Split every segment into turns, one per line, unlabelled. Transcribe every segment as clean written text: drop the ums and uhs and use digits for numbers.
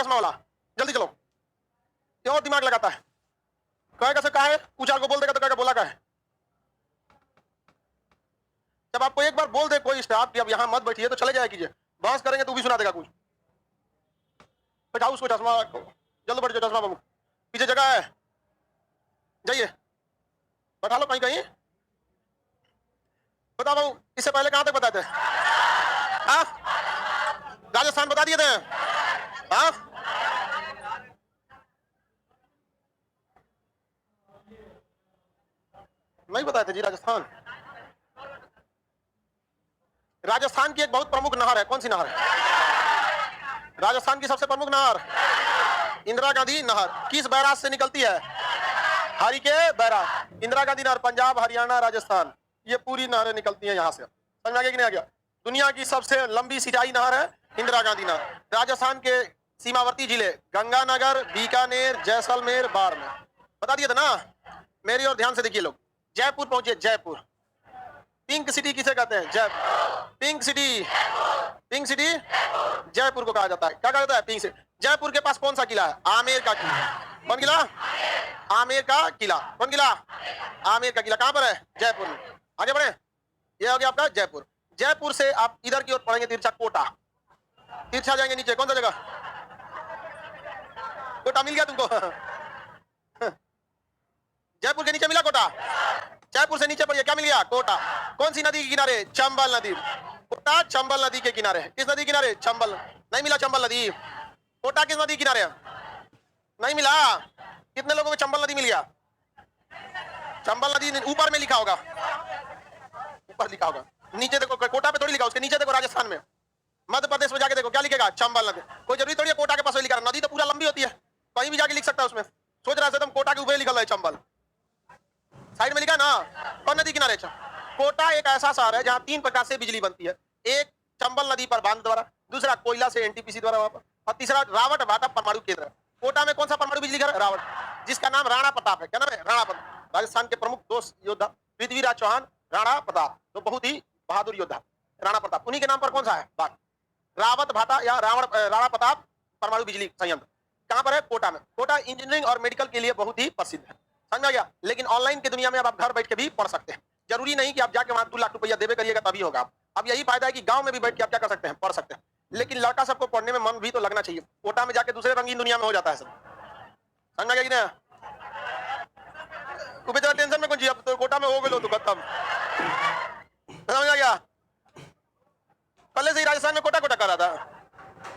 चश्मा वाला, जल्दी चलो। क्यों दिमाग लगाता है? कहेगा से कहा है, पूछा को बोल देगा तो कहेगा बोला का है। जब आपको एक बार बोल दे कोई स्टाफ कि अब यहाँ मत बैठिए तो चले जाए कीजिए, बहस करेंगे तो भी सुना देगा कुछ। बैठाओ उसको, चश्मा जल्द बैठ जाओ, चश्मा बाबू पीछे जगह है, जाइए बैठा लो कहीं कहीं। बता बाबू इससे पहले कहां तक बताए थे? राजस्थान बता दिए थे। नहीं बताए थे जी। राजस्थान, राजस्थान की एक बहुत प्रमुख नहर है। कौन सी नहर है? राजस्थान की सबसे प्रमुख नहर इंदिरा गांधी नहर। किस बैराज से निकलती है? हरि के बैराज। इंदिरा गांधी नहर पंजाब, हरियाणा, राजस्थान, ये पूरी नहरें निकलती हैं यहाँ से। समझ में आ गया कि नहीं आ गया? दुनिया की सबसे लंबी सिंचाई नहर है इंदिरा गांधी नहर। राजस्थान के सीमावर्ती जिले गंगानगर, बीकानेर, जैसलमेर, बाड़मेर। बता दिए थे ना। मेरी और ध्यान से देखिए लोग। जयपुर पहुंचे, जयपुर। पिंक सिटी किसे कहते हैं? Jaipur. Pink city, pink city Jaipur को कहा जाता है। क्या कहा जाता है? Pink city. जयपुर के पास कौन सा किला है? आमेर का किला। कौन किला? आमेर का किला। कौन किला? आमेर का किला। कहां पर है? जयपुर में। आगे बढ़े, ये हो गया आपका जयपुर। जयपुर से आप इधर की ओर पढ़ेंगे तिरछा कोटा। तिरछा जाएंगे नीचे, कौन सा जगह? कोटा मिल गया तुमको? जयपुर के नीचे मिला कोटा। जयपुर से नीचे पढ़िए, क्या मिल गया? कोटा। कौन सी नदी के किनारे? चंबल नदी। कोटा चंबल नदी के किनारे। किस नदी किनारे? चंबल। नहीं मिला चंबल नदी। कोटा किस नदी किनारे? नहीं मिला। कितने लोगों को चंबल नदी मिल गया? चंबल नदी ऊपर में लिखा होगा, ऊपर लिखा होगा। नीचे देखो, कोटा पे थोड़ी लिखा, उसके नीचे देखो राजस्थान में, मध्य प्रदेश में जाके देखो क्या लिखेगा? चंबल नदी। कोई जरूरी थोड़ी है कोटा के पास लिखा है। नदी तो पूरा लंबी होती है, कहीं भी जाके लिख सकता है उसमें। सोच रहा है तुम कोटा के ऊपर लिखा है चंबल, साइड में लिखा ना। कौन नदी किनारे? कोटा एक ऐसा शहर है जहां 3 प्रकार से बिजली बनती है। एक चंबल नदी पर बांध द्वारा, दूसरा कोयला से एनटीपीसी द्वारा, और तीसरा रावट भाटा परमाणु केंद्र। कोटा में कौन सा परमाणु बिजली घर? रावट, जिसका नाम राणा प्रताप है। क्या नाम है? राणा प्रताप। राजस्थान के प्रमुख 2 योद्धा पृथ्वीराज चौहान, राणा प्रताप, तो बहुत ही बहादुर योद्धा राणा प्रताप। उन्हीं के नाम पर कौन सा है बाग? रावत भाटा या राणा प्रताप परमाणु बिजली संयंत्र। कहां पर है? कोटा में। कोटा इंजीनियरिंग और मेडिकल के लिए बहुत ही प्रसिद्ध है। समझा गया? लेकिन ऑनलाइन की दुनिया में अब आप घर बैठ के भी पढ़ सकते हैं। जरूरी नहीं कि आप जाके वहां 2 लाख रुपया देवे करिएगा तभी होगा। अब यही फायदा है कि गांव में भी बैठ के आप क्या कर सकते हैं? पढ़ सकते हैं। लेकिन लड़का सबको पढ़ने में मन भी तो लगना चाहिए। कोटा में जाके दूसरे रंगीन दुनिया में हो जाता है सब। समझ गया कि नहीं? बेचारा टेंशन में कौन जी, अब तो कोटा में हो गए लो तो खत्म। समझ गया? पहले से ही राजस्थान में कोटा कोटा कर रहा था।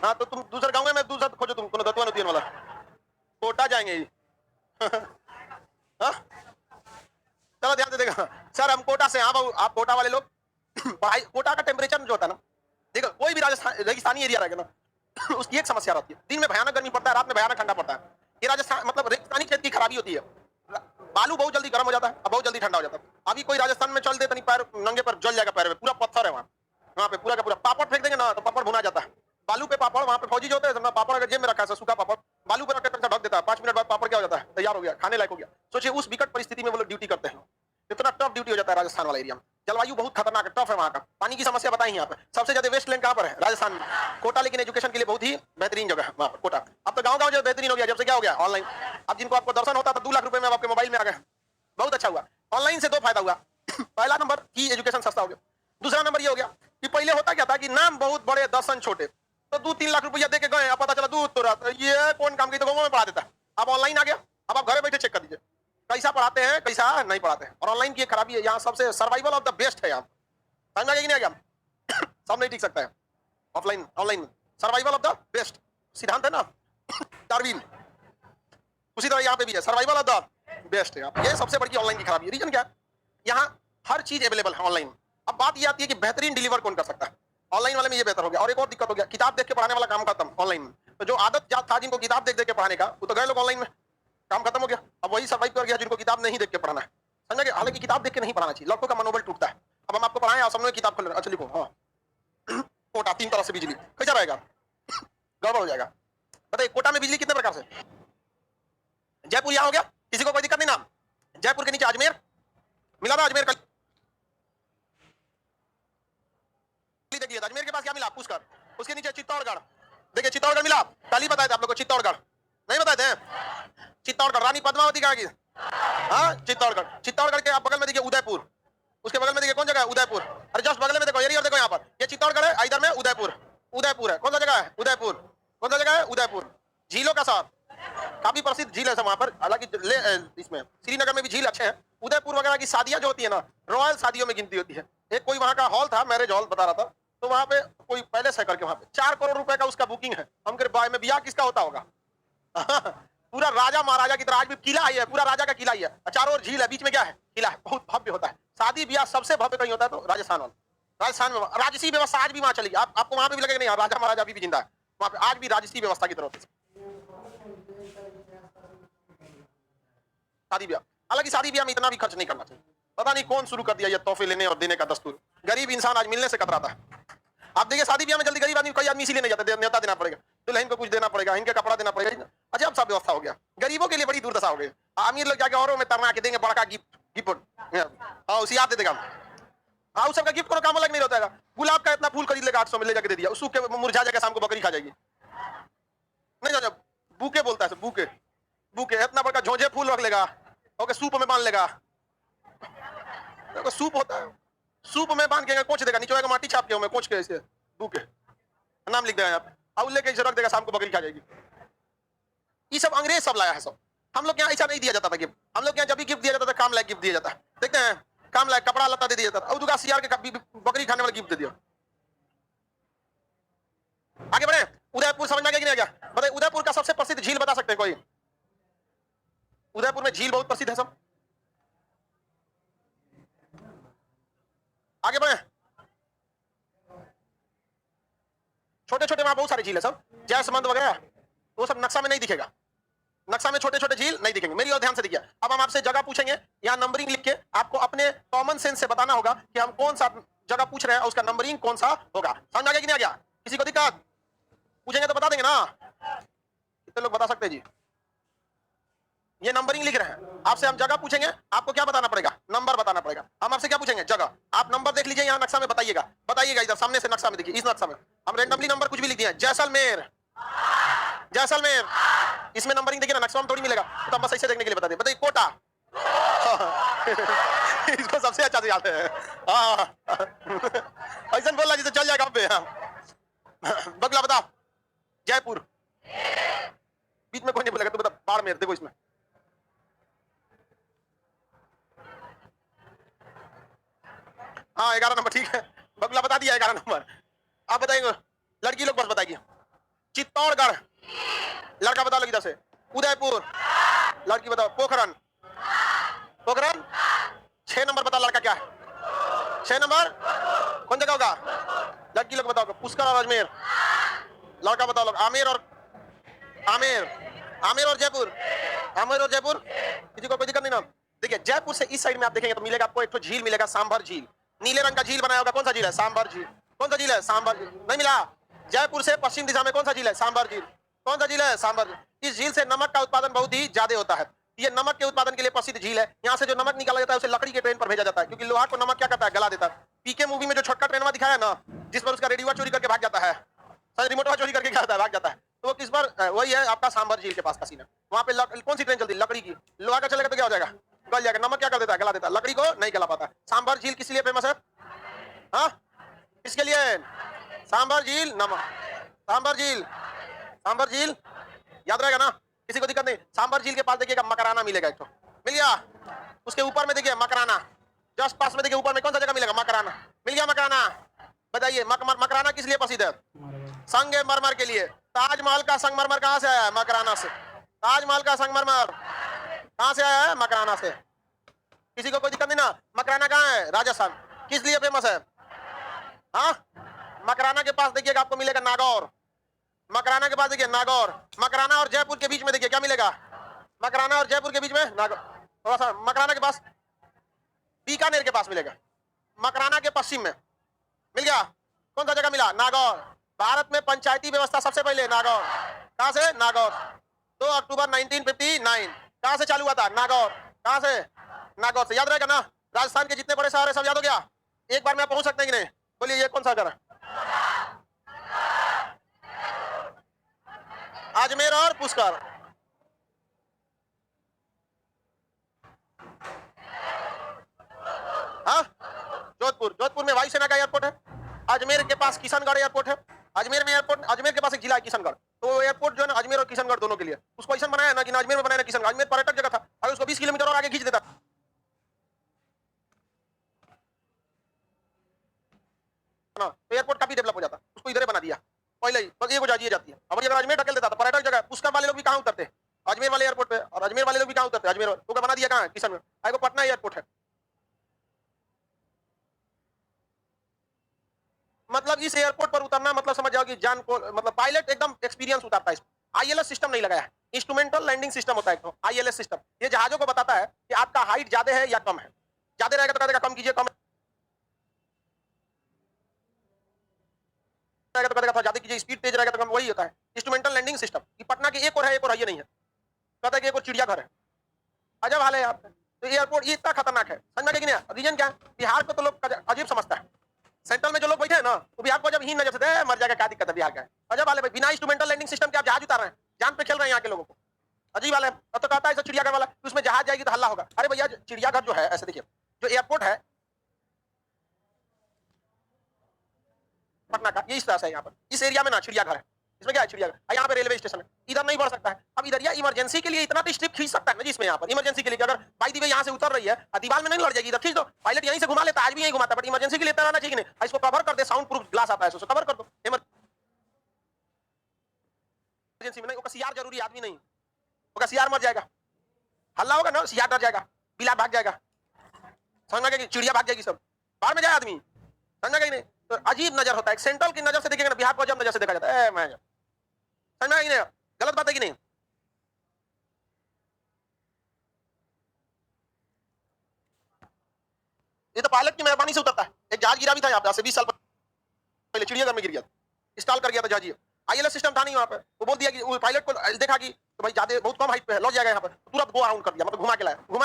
हाँ तो तुम दूसरे गांव में दूसरा खोजो, तुम कोनो दत्तवा नदियन वाला कोटा जाएंगे ही। चलो ध्यान से देखा सर, हम कोटा से। हाँ बाबू, आप कोटा वाले लोग पढ़ाई, कोटा का टेम्परेचर जो होता है ना, देखो कोई भी राजस्थान रेगिस्तानी एरिया रहेगा ना, उसकी एक समस्या रहती है, दिन में भयानक गर्मी पड़ता है, रात में भयानक ठंडा पड़ता है। ये राजस्थान मतलब रेगिस्तानी क्षेत्र की खराबी होती है। बालू बहुत जल्दी गर्म हो जाता है और बहुत जल्दी ठंडा हो जाता है। अभी कोई राजस्थान में चल दे तो नहीं, पैर नंगे पर जल जाएगा, पैर में पूरा पत्थर है वहाँ पे पूरा का पूरा। पापड़ फेंक देंगे ना तो पापड़ भुना जाता है। बालू पे पापड़, वहाँ पे फौजी जो होते हैं, पापड़ अगर जेब में रखा है सूखा पापड़, बालू पे रखकर ढक देता है, 5 मिनट बाद पापड़ क्या हो जाता है? तैयार हो गया, खाने लायक हो गया। सोचिए उस विकट परिस्थिति में वो लोग ड्यूटी करते हैं। इतना टफ ड्यूटी हो जाता है राजस्थान वाला एरिया में। जलवायु बहुत खतरनाक है, टफ है वहाँ का। पानी की समस्या बताई यहाँ पे। सबसे ज्यादा वेस्ट लैंड कहाँ पर है? राजस्थान में। कोटा लेकिन एजुकेशन के लिए बहुत ही बेहतरीन जगह है वहाँ पर कोटा। अब तो गाँव जो बेहतरीन हो गया, जब से क्या हो गया? ऑनलाइन। अब जिनको आपको दर्शन होता था 2 लाख रुपए में, आपके मोबाइल में आ गए। बहुत अच्छा हुआ। ऑनलाइन से 2 फायदा हुआ। पहला नंबर की एजुकेशन सस्ता हो गया। दूसरा नंबर ये हो गया कि पहले होता क्या था कि नाम बहुत बड़े, दर्शन छोटे, तो 2-3 लाख रुपया दे के गए, अब पता चला दूध तो रहा, ये कौन काम की, तो गाँव में पढ़ा देता। अब ऑनलाइन आ गया, अब आप घर बैठे चेक कर दीजिए कैसा पढ़ाते हैं, कैसा नहीं पढ़ाते हैं। और ऑनलाइन की खराबी है, यहाँ सबसे सर्वाइवल ऑफ द बेस्ट है। यहाँ समझा कि नहीं आ गया? सब नहीं टिक सकता है offline, online survival of the best सिद्धांत है ना डार्विन, उसी तरह यहाँ पे भी है, सर्वाइवल ऑफ द बेस्ट है। ये सबसे बड़ी ऑनलाइन की खराबी है। रीजन क्या है? यहाँ हर चीज अवेलेबल है ऑनलाइन। अब बात ये आती है कि बेहतरीन डिलीवर कौन कर सकता है? ऑनलाइन वाले में ये बेहतर हो गया। और एक और दिक्कत हो गया, किताब देख के पढ़ाने वाला काम खत्म ऑनलाइन में। तो जो आदत था जिनको किताब देख के पढ़ाने का, वो तो गए लोग ऑनलाइन में, काम खत्म हो गया। अब वही सर्वाइव कर गया जिनको किताब नहीं देख के पढ़ाना है। समझा गया? हालांकि किताब देख के नहीं पढ़ाना चाहिए, लड़कों का मनोबल टूटता है। अब हम आपको पढ़ाएं और सामने किताब खोल रहे हैं, अच्छा लिखो, हाँ कोटा 3 तरह से बिजली, कैसा रहेगा? गड़बड़ हो जाएगा। बताइए कोटा में बिजली कितने प्रकार से? जयपुर यहाँ हो गया, किसी को कोई दिक्कत नहीं ना? जयपुर के नीचे अजमेर मिला था, अजमेर का देखिए, अजमेर के पास क्या मिला? पुष्कर। उसके नीचे चित्तौड़गढ़, देखिए चित्तौड़गढ़ मिला, कल ही बताए थे आप लोग को, चित्तौड़गढ़ नहीं बताए थे? चित्तौड़गढ़ रानी पद्मावती कहाँ की? हाँ चित्तौड़गढ़। चित्तौड़गढ़ के आप बगल में देखिए उदयपुर, उसके बगल में देखिए कौन जगह है? उदयपुर। अरे जस्ट बगल में देखो एरिया, देखो यहाँ पर ये चित्तौड़गढ़ है, इधर में उदयपुर। उदयपुर है, कौन सा जगह है? उदयपुर। कौन सा जगह है? उदयपुर। झीलों का शहर, काफी प्रसिद्ध झील है सब वहां पर। हालांकि इसमें श्रीनगर में भी झील अच्छे हैं। उदयपुर वगैरह की शादियां जो होती है ना, रॉयल शादियों में गिनती होती है। एक कोई वहां का हॉल था, मैरिज हॉल बता रहा था, तो वहां पे कोई पैलेस है करके, वहां पे 4 करोड़ रुपए का उसका बुकिंग है। हम कह बाय में ब्याह किसका होता होगा? पूरा राजा महाराजा की तरह, आज भी किला ही है, पूरा राजा का किला ही है, चारों ओर झील है, बीच में क्या है? किला है। बहुत भव्य होता है। शादी ब्याह सबसे भव्य कहीं होता है तो राजस्थान वाला, राजस्थान में राजसी व्यवस्था आज भी वहां चलेगी। आपको वहां पे भी लगेगा नहीं राजा महाराजा अभी भी जिंदा है वहां पे, आज भी राजसी व्यवस्था की तरह होती है शादी ब्याह। हालांकि शादी ब्याह में इतना भी खर्च नहीं करना चाहिए। पता नहीं कौन शुरू कर दिया ये तोहफे लेने और देने का दस्तूर। गरीब इंसान आज मिलने से कतराता है। आप देखिए शादी ब्याह में जल्दी गरीब आदमी, कई आदमी इसीलिए नहीं जाते, न्योता देना पड़ेगा, दुल्हन को कुछ देना पड़ेगा, इनके कपड़ा देना पड़ेगा। अजब सा व्यवस्था हो गया, गरीबों के लिए बड़ी दुर्दशा हो गई। अमीर लोग जाके औरों में तरमा के देंगे बड़का गिफ्ट, हाँ उसी याद दे देगा। हाँ उस सबका गिफ्ट को काम अलग नहीं होता है। गुलाब का इतना फूल खरीद लेगा 800 में, ले जाके दे दिया, सूख के मुरझा जाएगा, शाम को बकरी खा जाएगी। नहीं जाना बूके बोलता है, बूके बूके इतना बड़का झोंझे फूल रख लेगा, ओके सूप में बांध लेगा। सूप होता है, सूप में बांध के कोच देगा, नीचे माटी छाप के कोच के ऐसे बूके नाम लिख देगा यहाँ पे, और लेके रख देगा, शाम को बकरी खा जाएगी। ये सब अंग्रेज सब लाया है सब। हम लोग यहाँ ऐसा नहीं दिया जाता था गिफ्ट। हम लोग यहाँ जब भी गिफ्ट दिया जाता था काम लायक गिफ्ट दिया जाता है। देखते हैं काम लायक कपड़ा लता दे दिया जाता है, और दुका सियार के बकरी खाने वाला गिफ्ट दे दिया। आगे बढ़े, उदयपुर समझ में आ गया कि नहीं आ गया? बताइए उदयपुर का सबसे प्रसिद्ध झील बता सकते हैं कोई? उदयपुर में झील बहुत प्रसिद्ध है सब। आगे बढ़े, छोटे छोटे वहां बहुत सारे झील है सब, जयसमंद वगैरह, वो सब नक्शा में नहीं दिखेगा। नक्शा में छोटे छोटे झील नहीं दिखेंगे। मेरी और ध्यान से देखिए, अब हम आपसे जगह पूछेंगे, यहाँ नंबरिंग लिख के आपको अपने कॉमन सेंस से बताना होगा कि हम कौन सा जगह पूछ रहे हैं, उसका नंबरिंग कौन सा होगा। समझ आ गया कि नहीं आ गया? किसी को दिक्कत? पूछेंगे तो बता देंगे ना? कितने लोग बता सकते हैं जी? ये नंबरिंग लिख रहे हैं, आपसे हम जगह पूछेंगे, आपको क्या बताना पड़ेगा? नंबर बताना पड़ेगा। हम आपसे क्या पूछेंगे? जगह। आप नंबर देख लीजिए यहाँ नक्शा में, बताइएगा बताइएगा इधर सामने से नक्शा में देखिए, इस नक्शा में हम रैंडमली नंबर कुछ भी लिख दिए, जैसलमेर, जैसलमेर, इसमें नंबरिंग देखिए ना, नक्शा में थोड़ी मिलेगा, तो हम बस ऐसे देखने के लिए बता दें। बताइए कोटा, इसको सबसे अच्छा से याद है, ऐसा बोलना जिसे चल जाएगा पे। बगला बता, जयपुर, बीच में कोई नहीं बोलेगा, तो बता बाड़मेर, देखो इसमें हाँ 11 नंबर, ठीक है, बगला बता दिया 11 नंबर। आप बताएंगे, लड़की लोग बस बताएगी। चित्तौड़गढ़, लड़का बता लो इधर से। उदयपुर, लड़की बताओ। पोखरन, पोखरन 6 नंबर बता, लड़का क्या है? 6 नंबर कौन जगह होगा? लड़की लोग बताओ। पुष्कर और अजमेर, लड़का बताओ लोग। आमेर और आमेर, आमेर और जयपुर, आमेर और जयपुर, किसी को कोई दिक्कत नहीं ना? देखिए जयपुर से इस साइड में आप देखेंगे तो मिलेगा आपको एक तो झील मिलेगा, सांभर झील, नीले रंग का झील बनाया होगा। कौन सा झील है? सांभर झील। कौन सा झील है? सांभर झील। नहीं मिला? जयपुर से पश्चिम दिशा में कौन सा झील है? सांभर झील। कौन सा झील है? सांभर झील। इस झील से नमक का उत्पादन बहुत ही ज्यादा होता है। ये नमक के उत्पादन के लिए प्रसिद्ध झील है। यहाँ से जो नमक निकाला जाता है उसे लकड़ी के ट्रेन पर भेजा जाता है, क्योंकि लोहा को नमक क्या करता है? गला देता है। पीके मूवी में जो छोटका ट्रेन दिखाया ना, जिस पर उसका रेडियो चोरी करके भाग जाता है, रिमोट चोरी करके क्या भाग जाता है, तो वो किस पर? वही है आपका सांभर झील के पास का सीन है। वहाँ पे कौन सी ट्रेन चलती है? लकड़ी की। लोहा का चलेगा तो क्या हो जाएगा? गल जाएगा। नमक क्या कर देता है? गला देता है। लकड़ी को नहीं गला पाता। सांभर झील किस लिए फेमस है? हाँ किसके लिए? सांभर झील, नमक। सांभर झील, सांभर झील याद रहेगा ना? किसी को दिक्कत नहीं? सांभर झील के पास देखिएगा मकराना मिलेगा, एक तो मिल गया। उसके ऊपर में देखिए मकराना, जस्ट पास में देखिए ऊपर में कौन सा जगह मिलेगा? मकराना। मिल गया मकराना। बताइए मकराना किस लिए प्रसिद्ध है? संगमरमर के लिए। ताजमहल का संगमरमर कहाँ से आया है? मकराना से। ताजमहल का संगमरमर कहाँ से आया है? मकराना से। किसी को कोई दिक्कत नहीं ना? मकराना कहाँ है? राजस्थान। किस लिए फेमस है? हाँ मकराना के पास देखिएगा आपको मिलेगा नागौर। मकराना के पास देखिए नागौर। मकराना और जयपुर के बीच में देखिए क्या मिलेगा? मकराना और जयपुर के बीच में नागौर। थोड़ा सा मकराना के पास बीकानेर के पास मिलेगा। मकराना के पश्चिम में मिल गया। कौन सा जगह मिला? नागौर। भारत में पंचायती व्यवस्था सबसे पहले नागौर। कहां से? नागौर। 2 अक्टूबर 1959। कहां से चालू हुआ था? नागौर। कहां से? नागौर से। याद रहेगा ना? राजस्थान के जितने बड़े शहर है सब याद हो गया। एक बार में आप पहुंच सकते हैं कि नहीं? बोलिए ये कौन सा शहर है? अजमेर और पुष्कर। हाँ, जोधपुर, जोधपुर में वायुसेना का एयरपोर्ट है। अजमेर के पास किशनगढ़ एयरपोर्ट है। अजमेर में एयरपोर्ट, अजमेर के पास एक जिला है किशनगढ़, तो एयरपोर्ट जो है ना अजमेर और किशनगढ़ दोनों के लिए उसको ऐसा बनाया ना कि अजमेर में बनाया ना किशनगढ़। अजमेर पर्यटक जगह था, अगर उसको 20 किलोमीटर और आगे खींच देता ना तो एयरपोर्ट काफी डेवलप हो जाता, उसको इधर बना दिया पहले ही, बस ये को जाती है। अब अगर अजमेर ढकेल देता तो पर्यटक जगह, पुष्कर वाले लोग भी कहाँ उतरते? अजमेर वाले एयरपोर्ट पे, और अजमेर वाले लोग भी कहाँ उतरते? अजमेर वाले तो बना दिया कहाँ? किशनगढ़। आगे पटना एयरपोर्ट है। मतलब इस एयरपोर्ट पर उतरना मतलब समझ जाओ कि जान को, मतलब पायलट एकदम एक्सपीरियंस उतारता है। आईएलएस सिस्टम नहीं लगाया है, इंस्ट्रूमेंटल लैंडिंग सिस्टम होता है एक आईएलएस सिस्टम। ये जहाजों को बताता है कि आपका हाइट ज्यादा है या कम है। ज्यादा रहेगा तो कहेगा कम कीजिए, कम रहेगा तो कहेगा ज्यादा कीजिए, स्पीड तेज रहेगा तो कम। वही होता है इंस्ट्रूमेंटल लैंडिंग सिस्टम। कि पटना के एक और है, एक और ये नहीं है, कहता है कि एक और चिड़ियाघर है। अजब हाल है यहाँ पे। तो एयरपोर्ट ये इतना खतरनाक है, समझ में कि नहीं? रीजन क्या है? बिहार को तो लोग अजीब समझता है। सेंट्रल में जो लोग बैठे हैं ना, वो बिहार को जब हीन नजर से दे, मर जाएगा, क्या दिक्कत है बिहार का? अजब वाले भाई, बिना इंस्ट्रूमेंटल लैंडिंग सिस्टम के आप जहाज उतार रहे हैं, जान पे खेल रहे हैं यहाँ के लोगों को। अजीब वाला है। अब तो कहता है ऐसा चिड़ियाघर वाला, उसमें जहाज जाएगी तो हल्ला होगा। अरे भैया चिड़ियाघर जो है, ऐसे देखिए, जो एयरपोर्ट है पटना का, ये इस तरह से है। यहाँ पर इस एरिया में ना चिड़ियाघर है, इसमें क्या है? चिड़ियाघर। यहाँ पे रेलवे स्टेशन है, इधर नहीं बढ़ सकता है। अब इधर या इमरजेंसी के लिए इतना तो स्ट्रिप खींच सकता है ना, जिसमें यहाँ पर इमरजेंसी के लिए अगर बाई दी वे यहाँ से उतर रही है, दीवार में नहीं लड़ जाएगी, इधर खींच दो, पायलट यहीं से घुमा लेता है, आज भी यहीं घुमाता है, बट इमरजेंसी के लिए रहना चाहिए नहीं। इसको कवर कर दे, साउंड प्रूफ ग्लास आता है, उसको कवर कर दो। इमरजेंसी में नहीं, वो सीआर जरूरी आदमी नहीं, वो सीआर मर जाएगा, हल्ला होगा ना, सीआर डर जाएगा, बिला भाग जाएगा, समझ में, चिड़िया भाग जाएगी, सब बाहर में जाए आदमी, समझ में नहीं? तो अजीब नजर होता है। सेंट्रल की नजर से देखेंगे ना, बिहार को अजब नजर से देखा जाता है। मैं समझ में नहीं? गलत बात है कि नहीं? ये तो पायलट की मेहरबानी से उतरता है। एक जहाज गिरा भी था यहाँ पे, से 20 साल पहले चिड़ियाघर में गिर गया, इंस्टॉल कर गया था जहाज। आईएलएस सिस्टम था नहीं वहाँ पे, वो बोल दिया कि वो पायलट को देखा कि तो भाई ज्यादा बहुत कम हाइट पे है, लौट जाएगा यहाँ पर, तुरंत गो अराउंड कर दिया, मतलब घुमा के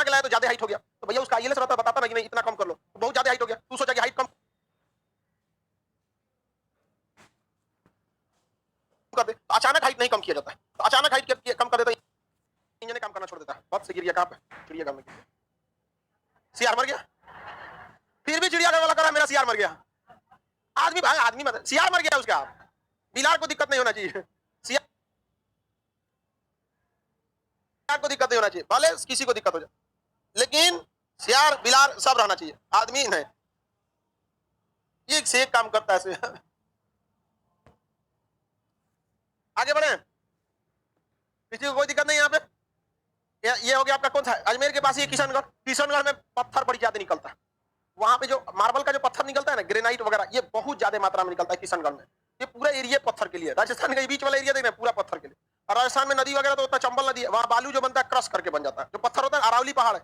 लाया तो ज्यादा हाइट हो गया। तो भैया उसका आईएलएस रहता, बताता ना कि नहीं इतना कम कर लो, तो बहुत ज्यादा हाइट हो गया। तू सोचा कि हाइट कम कर दे, अचानक हाइट नहीं कम किया जाता है, तो अचानक हाइट कम कर देता, इंजन काम करना छोड़ देता है। बस से गिर गया कहाँ पे? चिड़ियाघर में। सीआर मर गया, फिर भी चिड़ियाघर वाला करा मेरा सीआर मर गया। आदमी भाई आदमी मत, सीआर मर गया उसका, बिलार को दिक्कत नहीं होना चाहिए, सीआर को दिक्कत नहीं होना चाहिए, भले किसी को दिक्कत हो जाए, लेकिन सीआर बिलार सब रहना चाहिए, आदमी नहीं। एक से एक काम करता है। आगे बढ़े, किसी को कोई दिक्कत नहीं यहाँ पे। ये हो गया आपका कौन सा? अजमेर के पास ये किशनगढ़। किशनगढ़ में पत्थर बड़ी ज्यादा निकलता है, वहां पे जो मार्बल का जो पत्थर निकलता है ना, ग्रेनाइट वगैरह, ये बहुत ज्यादा मात्रा में निकलता है किशनगढ़ में। ये पूरा एरिया पत्थर के लिए। राजस्थान का बीच वाला एरिया देखना पूरा पत्थर के लिए। और राजस्थान में नदी वगैरह तो होता है, चंबल नदी है, वहां बालू जो बनता है क्रश करके बन जाता है। जो पत्थर होता है अरावली पहाड़ है,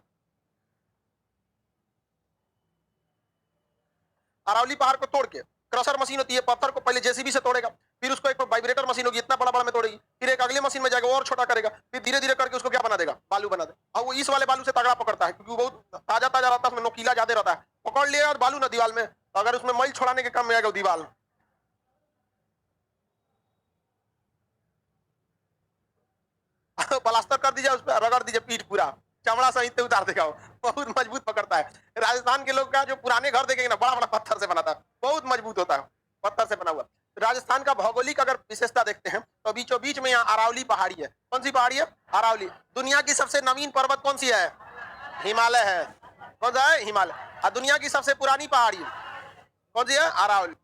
अरावली पहाड़ को तोड़ के क्रशर मशीन होती है, पत्थर को पहले जेसीबी से तोड़ेगा, फिर उसको एक वाइब्रेटर मशीन होगी, इतना बड़ा बड़ा में तोड़ेगी, फिर एक अगले मशीन में जाएगा और छोटा करेगा, फिर धीरे धीरे करके उसको क्या बना देगा? बालू बना दे। और वो इस वाले बालू से तगड़ा पकड़ता है, क्योंकि वो बहुत ताजा ताजा रहता है, उसमें नोकीला ज्यादा रहता है। पकड़ लिया और बालू ना दीवार में, अगर उसमें मैल छोड़ाने के काम में आएगा दीवार, प्लास्टर कर दीजिए, उस पर रगड़ दीजिए पीठ, पूरा चमड़ा सहित उतार देगा, वो बहुत मजबूत पकड़ता है। राजस्थान के लोग का जो पुराने घर देखेंगे ना, बड़ा बड़ा पत्थर से बनाता है, बहुत मजबूत होता है, पत्थर से बना हुआ। राजस्थान का भौगोलिक अगर विशेषता देखते हैं तो बीचों बीच में यहाँ अरावली पहाड़ी है। कौन सी पहाड़ी है? अरावली। दुनिया की सबसे नवीन पर्वत कौन सी है? हिमालय है। कौन सा है? हिमालय। और दुनिया की सबसे पुरानी पहाड़ी कौन सी है? अरावली।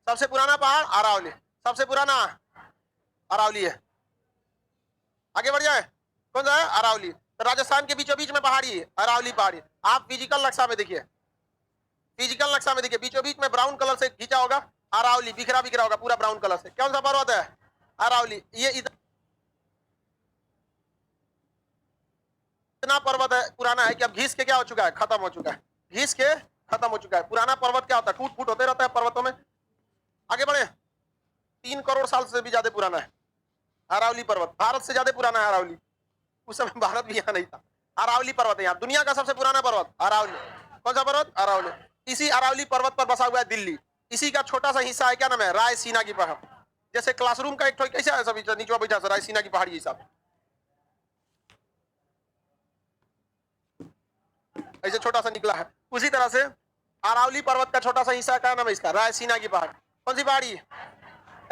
सबसे पुराना पहाड़ अरावली, सबसे पुराना अरावली है। आगे बढ़ जाए, कौन सा है? अरावली। तो राजस्थान के बीचों बीच में पहाड़ी है, अरावली पहाड़ी। आप फिजिकल नक्शा में देखिए, फिजिकल नक्शा में देखिए, बीचों बीच में ब्राउन कलर से खींचा होगा अरावली, बिखरा बिखरा होगा पूरा ब्राउन कलर से। कौन सा पर्वत है? अरावली। ये इतना पर्वत है, पुराना है कि अब घिस के क्या हो चुका है? खत्म हो चुका है, घिस के खत्म हो चुका है। पुराना पर्वत क्या होता है? टूट फूट होते रहता है पर्वतों में। आगे बढ़े, 3 करोड़ साल से भी ज्यादा पुराना है अरावली पर्वत। भारत से ज्यादा पुराना है अरावली। उस समय भारत भी यहाँ नहीं था। अरावली पर्वत है यहाँ दुनिया का सबसे पुराना पर्वत, अरावली। कौन सा पर्वत? अरावली। इसी अरावली पर्वत पर बसा हुआ है दिल्ली। इसी का छोटा सा हिस्सा है, क्या नाम है, रायसीना की पहाड़। जैसे क्लासरूम का एक कैसा है, सभी नीचे बैठा रायसीना की पहाड़ी हिसाब, ऐसे छोटा सा निकला है। उसी तरह से अरावली पर्वत का छोटा सा हिस्सा, क्या नाम है इसका, रायसीना की पहाड़ी। कौन सी पहाड़ी,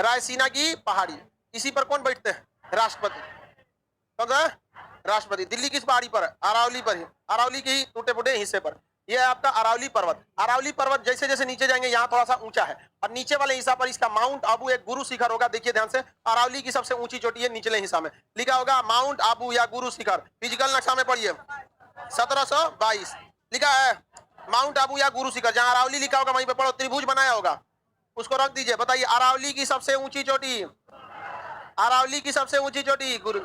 रायसीना की पहाड़ी। इसी पर कौन बैठते हैं, राष्ट्रपति। कौन सा, राष्ट्रपति। दिल्ली किस पहाड़ी पर है, अरावली पर है, अरावली के ही टूटे फूटे हिस्से पर। यह है आपका अरावली पर्वत। अरावली पर्वत जैसे जैसे नीचे जाएंगे यहाँ थोड़ा सा ऊंचा है, और नीचे वाले हिस्सा पर इसका माउंट आबू एक गुरु शिखर होगा। देखिए ध्यान से, अरावली की सबसे ऊंची चोटी है निचले हिस्सा में, लिखा होगा माउंट आबू या गुरु शिखर। फिजिकल नक्शा में पढ़िए 1722 लिखा है माउंट आबू या गुरु शिखर। जहां अरावली लिखा होगा वहीं पे पढ़ो, त्रिभुज बनाया होगा, उसको रख दीजिए। बताइए अरावली की सबसे ऊंची चोटी, अरावली की सबसे ऊंची चोटी गुरु,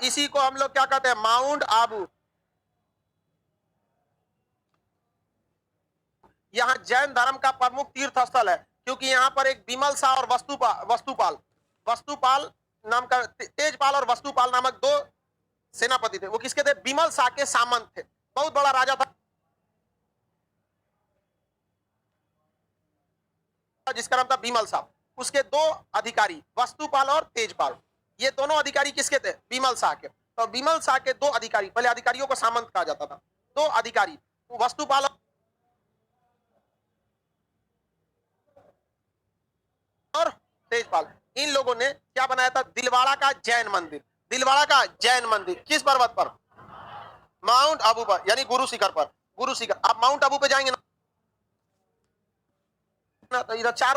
इसी को हम लोग क्या कहते हैं, माउंट आबू। यहाँ जैन धर्म का प्रमुख तीर्थ स्थल है, क्योंकि यहाँ पर एक विमल शाह और वस्तुपाल नाम का, तेजपाल और वस्तुपाल नामक दो सेनापति थे। वो किसके थे, विमल शाह के सामंत थे, बहुत बड़ा राजा था जिसका नाम था विमल शाह। उसके दो अधिकारी वस्तुपाल और तेजपाल, ये दोनों अधिकारी किसके थे, विमल शाह के। तो विमल शाह के दो अधिकारी, पहले अधिकारियों को सामंत कहा जाता था, दो अधिकारी वस्तुपाल और तेजपाल, इन लोगों ने क्या बनाया था, दिलवाड़ा का जैन मंदिर। दिलवाड़ा का जैन मंदिर किस पर्वत पर, माउंट आबू पर, यानी गुरु शिखर पर। गुरु शिखर, आप माउंट आबू पे जाएंगे ना, तो इधर चार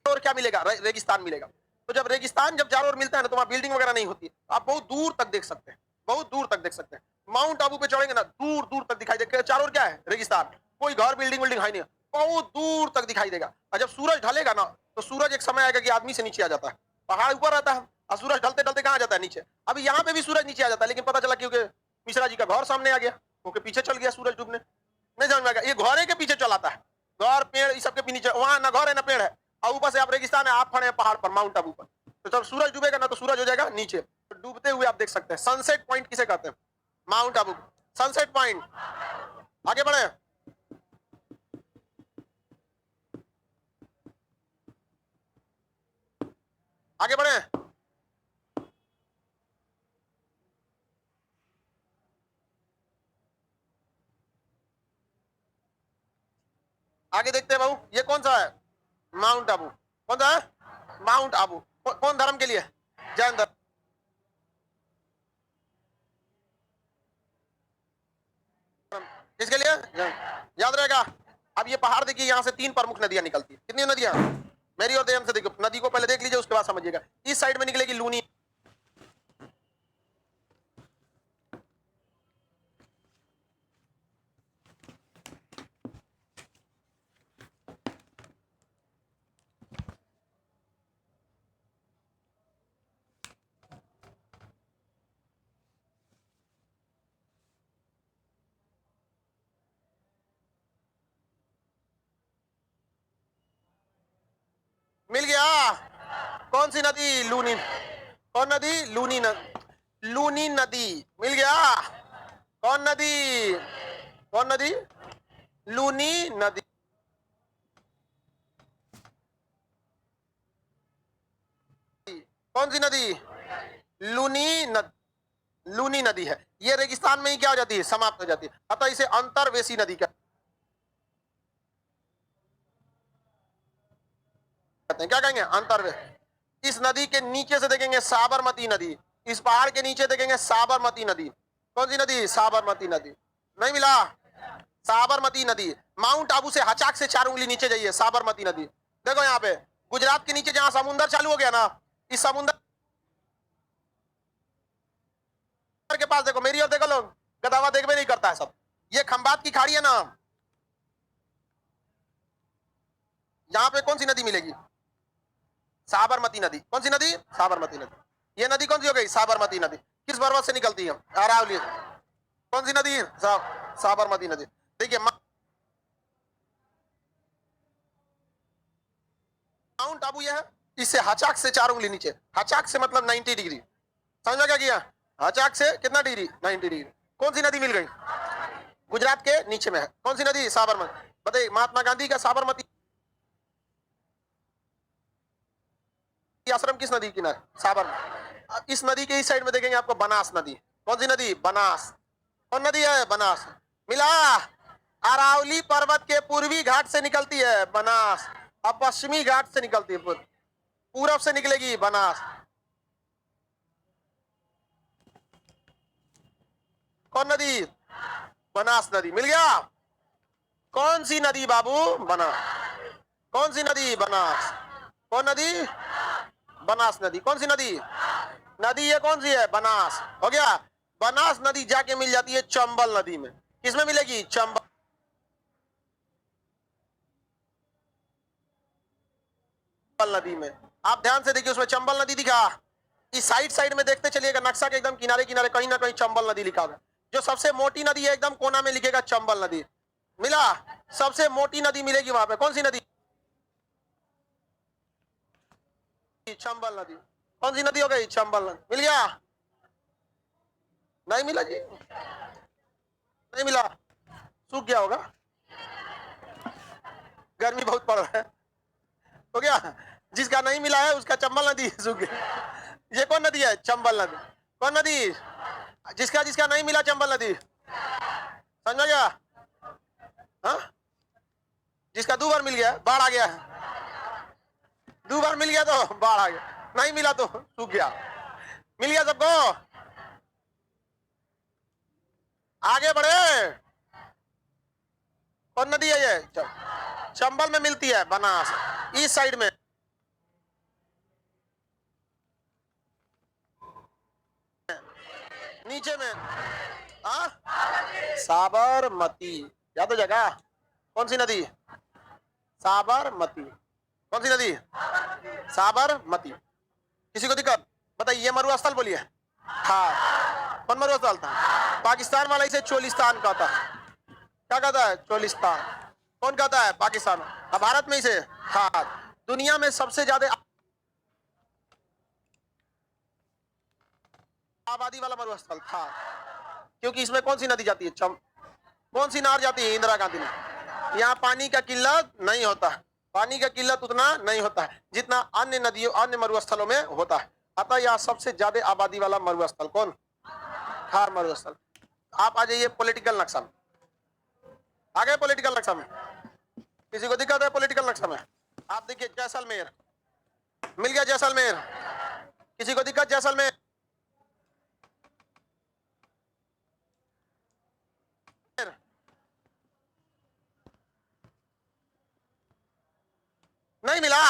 और क्या मिलेगा, रेगिस्तान मिलेगा। तो जब रेगिस्तान जब चारों ओर मिलता है ना, तो वहां बिल्डिंग वगैरह नहीं होती, आप बहुत दूर तक देख सकते हैं, बहुत दूर तक देख सकते हैं। माउंट आबू पे चढ़ेंगे ना, दूर दूर तक दिखाई देगा, चारों ओर क्या है, रेगिस्तान, कोई घर बिल्डिंग है नहीं, बहुत दूर तक दिखाई देगा। और जब सूरज ढलेगा ना, तो सूरज एक समय आएगा कि आदमी से नीचे आ जाता है, पहाड़ ऊपर रहता है और सूरज ढलते ढलते कहाँ जाता है, नीचे। अभी यहाँ पे भी सूरज नीचे आ जाता है, लेकिन पता चला क्योंकि मिश्रा जी का घर सामने आ गया, क्योंकि पीछे चल गया सूरज डूबने, नहीं समझ में आ गया। ये घोड़े के पीछे चलाता है, घर पेड़ इस सब के नीचे, वहां ना घर है ना पेड़ है, और ऊपर से आप रेगिस्तान है, आप खड़े हैं पहाड़ पर, माउंट आबू पर। तो जब सूरज डूबेगा ना, तो सूरज हो जाएगा नीचे, तो डूबते हुए आप देख सकते हैं। सनसेट पॉइंट किसे कहते हैं, माउंट आबू, सनसेट पॉइंट। आगे बढ़े, आगे बढ़े, आगे देखते हैं भाऊ, ये कौन सा है, माउंट आबू। कौन सा है, माउंट आबू। कौन धर्म के लिए, जैन धर्म। किसके लिए, याद रहेगा। अब ये पहाड़ देखिए, यहाँ से 3 प्रमुख नदियां निकलती है। कितनी नदियां, मेरी और देम से देखो, नदी को पहले देख लीजिए, उसके बाद समझिएगा। इस साइड में निकलेगी लूनी, मिल गया। कौन सी नदी, लूनी। कौन नदी, लूनी नदी, लूनी नदी मिल गया। कौन नदी, कौन नदी, लूनी नदी। कौन सी नदी, लूनी नदी, लूनी नदी है। ये रेगिस्तान में ही क्या हो जाती है, समाप्त हो जाती है, अतः इसे अंतर्वेशी नदी कहते हैं। क्या कहेंगे, अंतर्वेश। इस नदी के नीचे से देखेंगे साबरमती नदी, इस पहाड़ के नीचे देखेंगे साबरमती नदी। कौन सी नदी, साबरमती नदी। नहीं मिला, साबरमती नदी। माउंट आबू से हचाक से 4 उंगली नीचे जाइए, साबरमती नदी। देखो यहाँ पे गुजरात के नीचे जहां समुद्र चालू हो गया ना, इस समुद्र के पास देखो, मेरी और देखो लोग, गदावा देखबे नहीं करता है सब। ये खंबात की खाड़ी है ना, यहाँ पे कौन सी नदी मिलेगी, साबरमती नदी। कौन सी नदी, साबरमती नदी। ये नदी कौन सी हो गई, साबरमती नदी। किस पर्वत से निकलती है, अरावली। कौन सी नदी, साबरमती नदी। देखिए माउंट आबू यह है, इससे हचाक से 4 उंगली नीचे, हचाक से मतलब 90 डिग्री। समझा क्या किया, हचाक से कितना डिग्री, 90 डिग्री। कौन सी नदी मिल गई, गुजरात के नीचे में है। कौन सी नदी? साबरमती। बताइए महात्मा गांधी का साबरमती आश्रम किस नदी के किनारे? साबरमती। इस नदी के इस साइड में देखेंगे आपको बनास नदी। कौन सी नदी? बनास। कौन नदी है? बनास। मिला। अरावली पर्वत के पूर्वी घाट से निकलती है बनास, अब पश्चिमी घाट से निकलती है, पूरब से निकलेगी बनास। कौन नदी? बनास नदी। मिल गया। कौन सी नदी बाबू? बनास। कौन सी नदी? बनास। कौन नदी? बनास नदी। कौन सी नदी? नदी ये कौन सी है? बनास। हो गया। बनास नदी जाके मिल जाती है चंबल नदी में। किसमें मिलेगी? चंबल नदी में। आप ध्यान से देखिए, उसमें चंबल नदी दिखा। इस साइड में देखते चलिएगा, नक्शा के एकदम किनारे किनारे कहीं ना कहीं चंबल नदी लिखा होगा। जो सबसे मोटी नदी है एकदम कोना में लिखेगा चंबल नदी। मिला। सबसे मोटी नदी मिलेगी वहां पे। कौन सी नदी? चंबल नदी। कौन सी नदी हो गई? चंबल नदी। मिल गया? नहीं मिला जी, नहीं मिला, सूख गया होगा, गर्मी बहुत पड़ रहा है। हो गया। जिसका नहीं मिला है उसका चंबल नदी सूख गया। ये कौन नदी है? चंबल नदी। कौन नदी? जिसका जिसका नहीं मिला चंबल नदी, समझ गया? हाँ, जिसका 2 बार मिल गया, बाढ़ आ गया, 2 बार मिल गया तो बाढ़ आ गया, नहीं मिला तो सूख गया। मिल गया सबको? आगे बढ़े। कौन नदी है ये? चंबल में मिलती है बनास, इस साइड में। नीचे में साबरमती। याद हो जाएगा। कौन सी नदी? साबरमती। कौन सी नदी? साबरमती। किसी को दिक्कत? बताइए। ये मरुस्थल बोलिए। हाँ, कौन मरुस्थल था? पाकिस्तान वाला इसे चोलिस्तान कहता है। क्या कहता है? चोलिस्तान। कौन कहता है? पाकिस्तान। अब भारत में इसे, हाँ, दुनिया में सबसे ज्यादा आबादी वाला मरुस्थल था, क्योंकि इसमें कौन सी नदी जाती है? कौन सी नहर जाती है? इंदिरा गांधी ने। यहाँ पानी का किल्लत नहीं होता, पानी का किल्लत उतना नहीं होता है जितना अन्य नदियों, अन्य मरुस्थलों में होता है। अतः यहाँ सबसे ज्यादा आबादी वाला मरुस्थल कौन? थार मरुस्थल। आप आ जाइए पॉलिटिकल नक्शा में। आ गए पॉलिटिकल नक्शा में? किसी को दिक्कत है पॉलिटिकल नक्शा में? आप देखिए जैसलमेर। मिल गया जैसलमेर। किसी को दिक्कत? जैसलमेर नहीं मिला।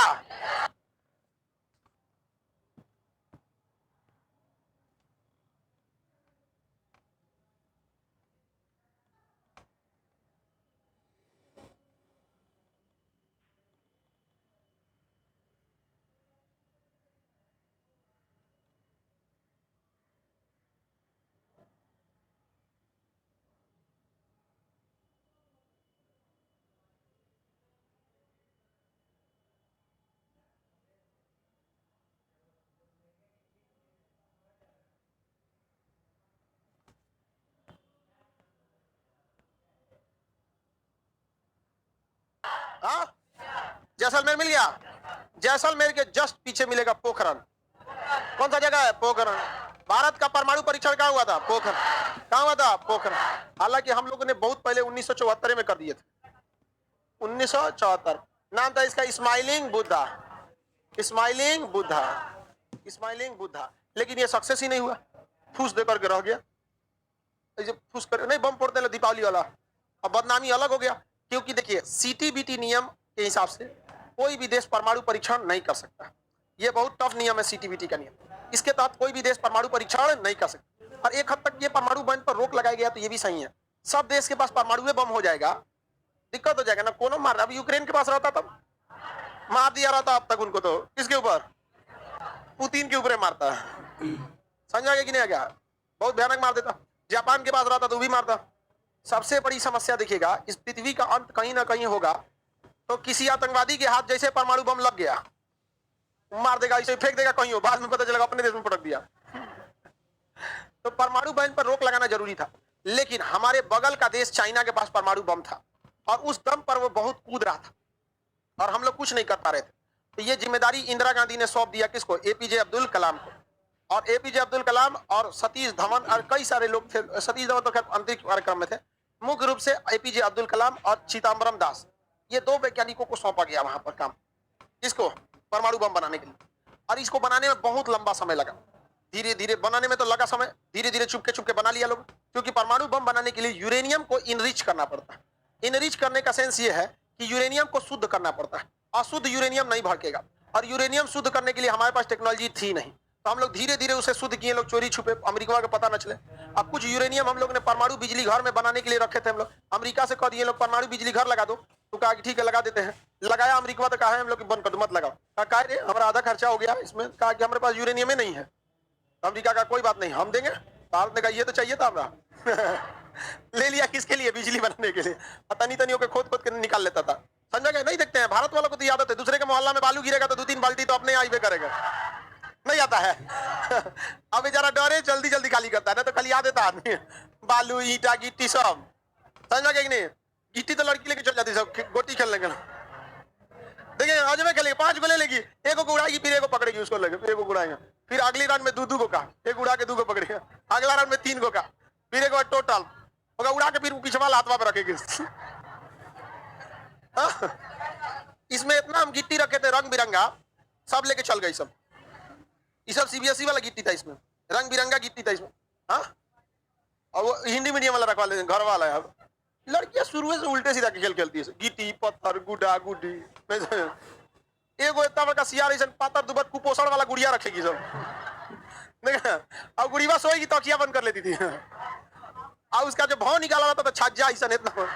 हाँ, जैसलमेर मिल गया। जैसलमेर के जस्ट पीछे मिलेगा पोखरण। कौन सा जगह है? पोखरण। भारत का परमाणु परीक्षण कहाँ हुआ था? पोखरण। कहाँ हुआ था? पोखरण। हालांकि हम लोगों ने बहुत पहले 1974 में कर दिए थे। 1974 नाम था इसका, smiling Buddha. Smiling Buddha, smiling Buddha. लेकिन ये सक्सेस ही नहीं हुआ, फूस देकर के रह गया। फूस कर नहीं, बम फोड़ते दीपावली वाला। अब बदनामी अलग हो गया, क्योंकि देखिए सीटीबीटी नियम के हिसाब से कोई भी देश परमाणु परीक्षण नहीं कर सकता। ये बहुत टफ नियम है सीटीबीटी का नियम। इसके तहत कोई भी देश परमाणु परीक्षण नहीं कर सकता। और एक हद तक ये परमाणु बम पर रोक लगाया गया, तो ये भी सही है। सब देश के पास परमाणु बम हो जाएगा, दिक्कत हो जाएगा ना। कोनो मार, अब यूक्रेन के पास रहता तब मार दिया रहता अब तक उनको। तो किसके ऊपर? पुतिन के ऊपर मारता है। समझा गया कि नहीं? गया बहुत भयानक मार देता। जापान के पास रहता तो भी मारता। सबसे बड़ी समस्या देखिएगा, इस पृथ्वी का अंत कहीं ना कहीं होगा। तो किसी आतंकवादी के हाथ जैसे परमाणु बम लग गया, मार देगा, इसे फेंक देगा कहीं, बाद में पता चलेगा अपने देश में पटक दिया। तो परमाणु बम पर रोक लगाना जरूरी था। लेकिन हमारे बगल का देश चाइना के पास परमाणु बम था और उस दम पर वो बहुत कूद रहा था और हम लोग कुछ नहीं कर पा रहे थे। तो ये जिम्मेदारी इंदिरा गांधी ने सौंप दिया किसको? एपीजे अब्दुल कलाम को। और एपीजे अब्दुल कलाम और सतीश धवन और कई सारे लोग थे। सतीश धवन तो खैर अंतरिक्ष कार्यक्रम में थे। मुख्य रूप से एपीजे अब्दुल कलाम और चिदम्बरम दास, ये दो वैज्ञानिकों को सौंपा गया वहां पर काम, इसको परमाणु बम बनाने के लिए। और इसको बनाने में बहुत लंबा समय लगा। धीरे धीरे बनाने में तो लगा समय, धीरे धीरे चुपके चुपके बना लिया लोग, क्योंकि परमाणु बम बनाने के लिए यूरेनियम को इनरिच करना पड़ता है। इनरिच करने का सेंस ये है कि यूरेनियम को शुद्ध करना पड़ता है। अशुद्ध यूरेनियम नहीं भड़केगा, और यूरेनियम शुद्ध करने के लिए हमारे पास टेक्नोलॉजी थी नहीं, तो हम लोग धीरे धीरे उसे शुद्ध किए, लोग चोरी छुपे, अमेरिका को पता न चले। अब कुछ यूरेनियम हम लोग ने परमाणु बिजली घर में बनाने के लिए रखे थे। हम लोग अमेरिका से कह दिए लोग परमाणु बिजली घर लगा दो, तो कहा कि ठीक है लगा देते हैं। लगाया अमेरिका, तो कहा है हम लोग बंद कर दो, मत लगाओ। कहा रे हमारा आधा खर्चा हो गया इसमें, कहा कि हमारे पास यूरेनियम ही नहीं है। अमेरिका का कोई बात नहीं, हम देंगे। भारत ने कहा ये तो चाहिए था हमारा ले लिया किसके लिए? बिजली बनाने के लिए। तनी तनियों के खोद खोद के निकाल लेता था। समझा गया? नहीं देखते हैं भारत वालों को तो आदत है, दूसरे के मोहल्ला में बालू गिरेगा तो 2-3 बाल्टी तो अपने आईवे करेगा, नहीं आता है अब बेचारा डरे जल्दी जल्दी खाली करता है ना, तो खाली आ देता आदमी बालू ईटा गिट्टी सब। समझा गया कि नहीं? गिट्टी तो लड़की लेके चल जाती सब गोटी खेलने के। देखिए आज में खेलेगी, 5 को ले लेगी, एक को उड़ाएगी, फिर एक को पकड़ेगी, उसको लगे, फिर एक को उड़ाएंगे, फिर अगली राउंड में 2-2 को का, एक उड़ा के 2 को पकड़ेगा, अगला राउंड में 3 को का, फिर एक बार टोटल होगा उड़ा के फिर पिछवा हाथवा पे रखेगी इसमें इतना हम गिट्टी रखे थे रंग बिरंगा, सब लेके चल गई सब। ये सब सीबीएसई वाला गिट्टी था, इसमें रंग बिरंगा गिट्टी था इसमें। हाँ, और वो हिंदी मीडियम वाला रखवा लेते घर वाला है। अब लड़कियां शुरू से उल्टे सीधा खेल खेलती है, गिट्टी पत्थर गुड्डा गुड्डी। एगो इतना बड़का सियार ऐसा पातर दुबर कुपोषण वाला गुड़िया रखेगी सब। अब गुड़िया सोएगी तकिया बंद कर लेती थी, और उसका जो भाव निकाला रहता था छाजा ऐसा इतना।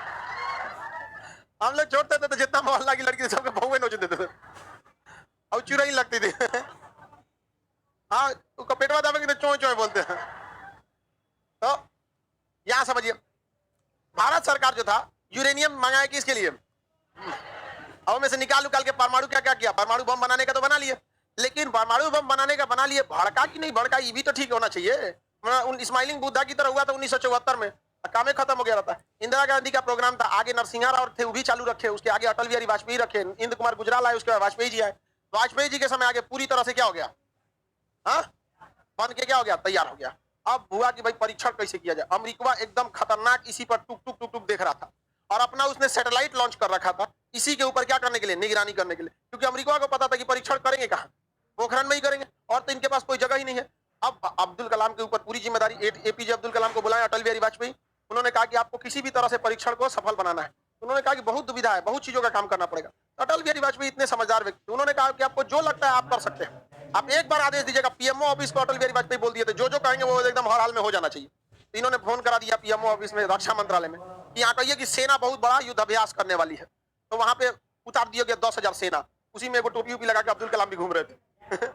हम लोग छोड़ते थे तो जितना मोहल्ला की लड़की सबके भाव नोच देते थे, और चुराई लगती थी। हाँ, उसका पेटवा दाबेंगे तो चोय चोय बोलते हैं। तो यहां समझिए, भारत सरकार जो था यूरेनियम मंगाया किसके लिए? और में से निकाल के परमाणु क्या क्या किया? परमाणु बम बनाने का तो बना लिए, लेकिन परमाणु बम बनाने का बना लिए, भड़का कि नहीं भड़का ये भी तो ठीक होना चाहिए। स्माइलिंग बुद्धा की तरह हुआ था 1974 में, काम खत्म हो गया रहता। इंदिरा गांधी का प्रोग्राम था, आगे नरसिंहा राव थे वो भी चालू रखे, उसके आगे अटल बिहारी वाजपेयी रखे, इंद्र कुमार गुजराल आए, उसके बाद वाजपेयी जी आए। वाजपेयी जी के समय आगे पूरी तरह से क्या हो गया? हाँ, बन के क्या हो गया? तैयार हो गया। अब हुआ कि भाई परीक्षण कैसे किया जाए। अमेरिका एकदम खतरनाक इसी पर टुक टुक टुक टुक देख रहा था, और अपना उसने सैटेलाइट लॉन्च कर रखा था इसी के ऊपर क्या करने के लिए? निगरानी करने के लिए, क्योंकि अमेरिका को पता था कि परीक्षण करेंगे कहाँ? पोखरण में ही करेंगे, और तो इनके पास कोई जगह ही नहीं है। अब अब्दुल कलाम के ऊपर पूरी जिम्मेदारी, एपीजे अब्दुल कलाम को बुलाया, अटल बिहारी वाजपेयी, उन्होंने कहा कि आपको किसी भी तरह से परीक्षण को सफल बनाना है। उन्होंने कहा कि बहुत दुविधा है, बहुत चीजों का काम करना पड़ेगा। अटल बिहारी वाजपेयी इतने समझदार व्यक्ति, उन्होंने कहा कि आपको जो लगता है आप कर सकते हैं, आप एक बार आदेश दीजिएगा। पीएमओ ऑफिस को अटल बिहारी वाजपेयी बोल दिए थे, जो जो कहेंगे वो एकदम हर हाल में हो जाना चाहिए। तो इन्होंने फोन करा दिया पीएमओ ऑफिस में, रक्षा मंत्रालय में, कि यहाँ कहिए कि सेना बहुत बड़ा युद्धाभ्यास करने वाली है। तो वहां पे उतार दिया गया 10,000 सेना, उसी में एगो टोपी उपी लगा के अब्दुल कलाम भी घूम रहे थे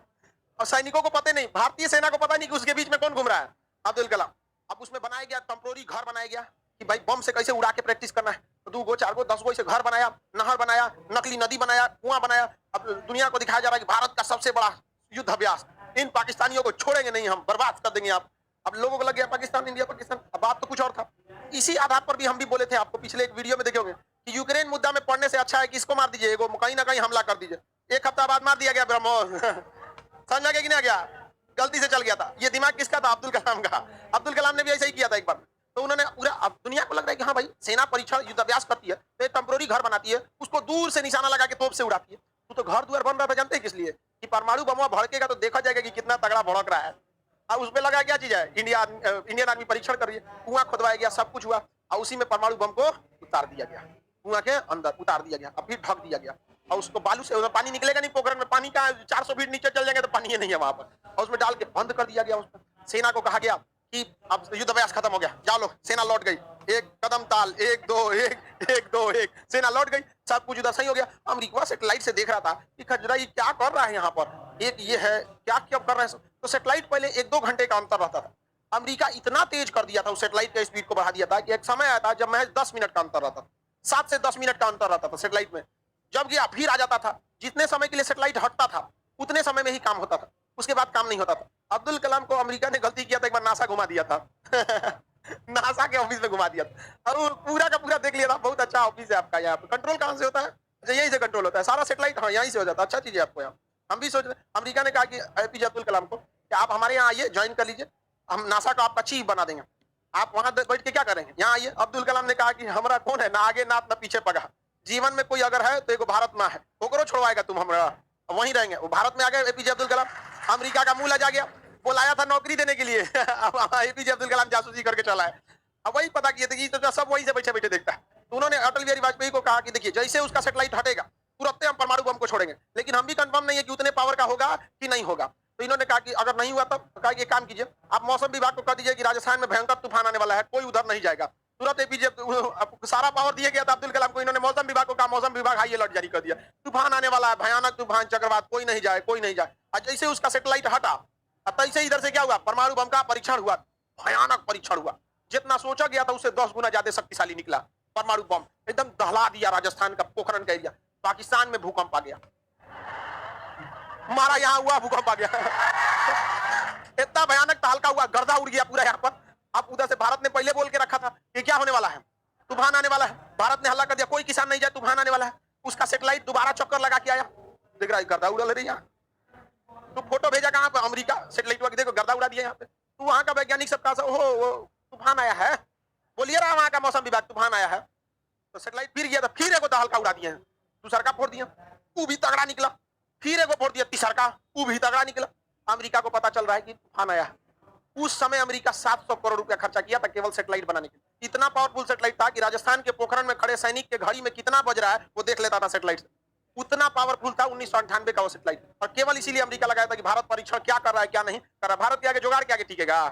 और सैनिकों को पता नहीं, भारतीय सेना को पता नहीं कि उसके बीच में कौन घूम रहा है? अब्दुल कलाम। अब उसमें बनाया गया टेम्पोररी घर, बनाया गया कि भाई बम से कैसे उड़ा के प्रैक्टिस करना है। तो 2 गो 4 गो 10 गो ऐसे घर बनाया, नहर बनाया, नकली नदी बनाया, कुआं बनाया। अब दुनिया को दिखाया जा रहा है कि भारत का सबसे बड़ा युद्ध अभ्यास, इन पाकिस्तानियों को छोड़ेंगे नहीं, हम बर्बाद कर देंगे आप। अब लोगों को लग गया पाकिस्तान इंडिया पाकिस्तान, अब बात तो कुछ और था। इसी आधार पर भी हम भी बोले थे, आपको पिछले एक वीडियो में देखे होंगे, कि यूक्रेन मुद्दा में पढ़ने से अच्छा है कि इसको मार दीजिए, कहीं ना कहीं हमला कर दीजिए। 1 हफ्ता बाद मार दिया गया ब्रह्मोस समझा गया कि नहीं गया? गलती से चल गया था। ये दिमाग किसका था? अब्दुल कलाम का। अब्दुल कलाम ने भी ऐसा ही किया था एक बार। तो उन्होंने पूरा, अब दुनिया को लग रहा है कि हाँ भाई सेना परीक्षण युद्धाभ्यास करती है, तो टेम्पोररी घर बनाती है, उसको दूर से निशाना लगा के तोप से उड़ाती है। तो घर द्वार बन रहा था, जानते हैं किस लिए? कि परमाणु बम भड़केगा तो देखा जाएगा कि कितना तगड़ा भड़क रहा है। अब उसमें लगा क्या चीज है? इंडियन आर्मी परीक्षण कर रही है, कुआं खुदवाया गया, सब कुछ हुआ, और उसी में परमाणु बम को उतार दिया गया, कुआं के अंदर उतार दिया गया, अब फिर ढक दिया गया। और उसको बालू से पानी निकलेगा नहीं, पोखरण में पानी का 400 फीट नीचे चल जाएंगे तो पानी नहीं है वहां पर, और उसमें डाल के बंद कर दिया गया। उसमें सेना को कहा गया कि अब युद्धाभ्यास खत्म हो गया, जाओ लो। सेना लौट गई, 1 कदम ताल, 1 2 1 1 2 1, सेना लौट गई, सब कुछ उधर सही हो गया। अमेरिका सेटेलाइट से देख रहा था कि खजरा ये क्या कर रहा है यहाँ पर, एक ये है क्या क्या कर रहा है। तो सेटेलाइट पहले 1-2 घंटे का अंतर रहता था, अमेरिका इतना तेज कर दिया था, उस सेटेलाइट के स्पीड को बढ़ा दिया था कि एक समय आया था जब महज 10 मिनट का अंतर रहता था, 7 से 10 मिनट का अंतर रहता था सेटेलाइट में। जब गया फिर आ जाता था, जितने समय के लिए सेटेलाइट हटता था उतने समय में ही काम होता था, उसके बाद काम नहीं होता था। अब्दुल कलाम को अमेरिका ने गलती किया था, एक बार नासा घुमा दिया था नासा के ऑफिस में घुमा दिया था। और वो पूरा का पूरा देख लिया था, बहुत अच्छा ऑफिस है आपका यहाँ पे। कंट्रोल कहाँ से होता है? अच्छा, यहीं से कंट्रोल होता है सारा सेटेलाइट, हाँ यहीं से हो जाता है। अच्छा चीज है आपको यहाँ। हम भी सोच रहे, अमेरिका ने कहा कि एपीजे अब्दुल कलाम को कि आप हमारे यहाँ आइए, ज्वाइन कर लीजिए, हम नासा का आपका चीफ बना देंगे। आप वहां बैठ के क्या करेंगे, यहाँ आइए। अब्दुल कलाम ने कहा कि हमारा कौन है, ना आगे नाथ ना पीछे पगा, जीवन में कोई अगर है तो एगो भारत माँ है, ओकरो छोड़वाएगा तुम हमारा, वहीं रहेंगे। वो भारत में आ गए एपीजे अब्दुल कलाम। अमेरिका का मुंह लजा गया, बुलाया था नौकरी देने के लिए अब एपीजे अब्दुल कलाम जासूसी करके चला है। अब वही पता किए थे कि तो सब वहीं से बैठे बैठे देखता है। तो उन्होंने अटल बिहारी वाजपेयी को कहा कि देखिए जैसे उसका सेटेलाइट हटेगा तुरंत हम परमाणु बम को छोड़ेंगे, लेकिन हम भी कंफर्म नहीं है कि उतने पावर का होगा कि नहीं होगा। तो इन्होंने कहा कि अगर नहीं हुआ तो कहा कि एक काम कीजिए, आप मौसम विभाग को कह दीजिए कि राजस्थान में भयंकर तूफान आने वाला है, कोई उधर नहीं जाएगा। तुरंत एपीजे सारा पावर दिया गया था अब्दुल कलाम को। इन्होंने मौसम विभाग को कहा, मौसम विभाग हाई अलर्ट जारी कर दिया, तूफान आने वाला है, भयानक तूफान चक्रवात, कोई नहीं जाए, कोई नहीं जाए। और जैसे उसका सेटेलाइट हटा, तैसे इधर से क्या हुआ, परमाणु बम का परीक्षण हुआ, भयानक परीक्षण हुआ। जितना सोचा गया था उससे 10 गुना ज्यादा शक्तिशाली निकला परमाणु बम, एकदम दहला दिया राजस्थान का पोखरण का एरिया। पाकिस्तान में भूकंप आ गया, हमारा यहाँ हुआ भूकंप आ गया इतना भयानक तहलका हुआ, गर्दा उड़ गया पूरा यहाँ पर। अब उधर से भारत ने पहले बोल के रखा था कि क्या होने वाला है, तूफान आने वाला है। भारत ने हल्ला कर दिया, कोई किसान नहीं जाए, तूफान आने वाला है। उसका सेटेलाइट दोबारा चक्कर लगा के आया, देख रहा है गर्दा उड़ा ले रही है। तो फोटो भेजा कहाँ पे, अमेरिका, सेटेलाइट वाले देखो गर्दा उड़ा दिया यहाँ पे। तो वहां का वैज्ञानिक सब कहा, ओहो तूफान आया है, बोलिए रहा वहां का मौसम विभाग तूफान आया है। तो सेटेलाइट फिर गया था, फिर एगो हल्का उड़ा दिया, दूसरा का फोड़ दिया, वो भी तगड़ा निकला। फिर एगो फोड़ दिया, तीसरा का, वो भी तगड़ा निकला। अमेरिका को पता चल रहा है कि तूफान आया है। उस समय अमेरिका 700 करोड़ रुपया खर्चा किया था केवल सेटेलाइट बनाने के लिए। इतना पावरफुल सेटेलाइट था कि राजस्थान के पोखरण में खड़े सैनिक के घड़ी में कितना बज रहा है वो देख लेता था सेटेलाइट से। उतना पावरफुल था 1998 का वो सेटेलाइट। और केवल इसीलिए अमेरिका लगाया था कि भारत परीक्षण क्या कर रहा है क्या नहीं कर रहा, भारत के आगे जुगाड़ के आगे टिकेगा।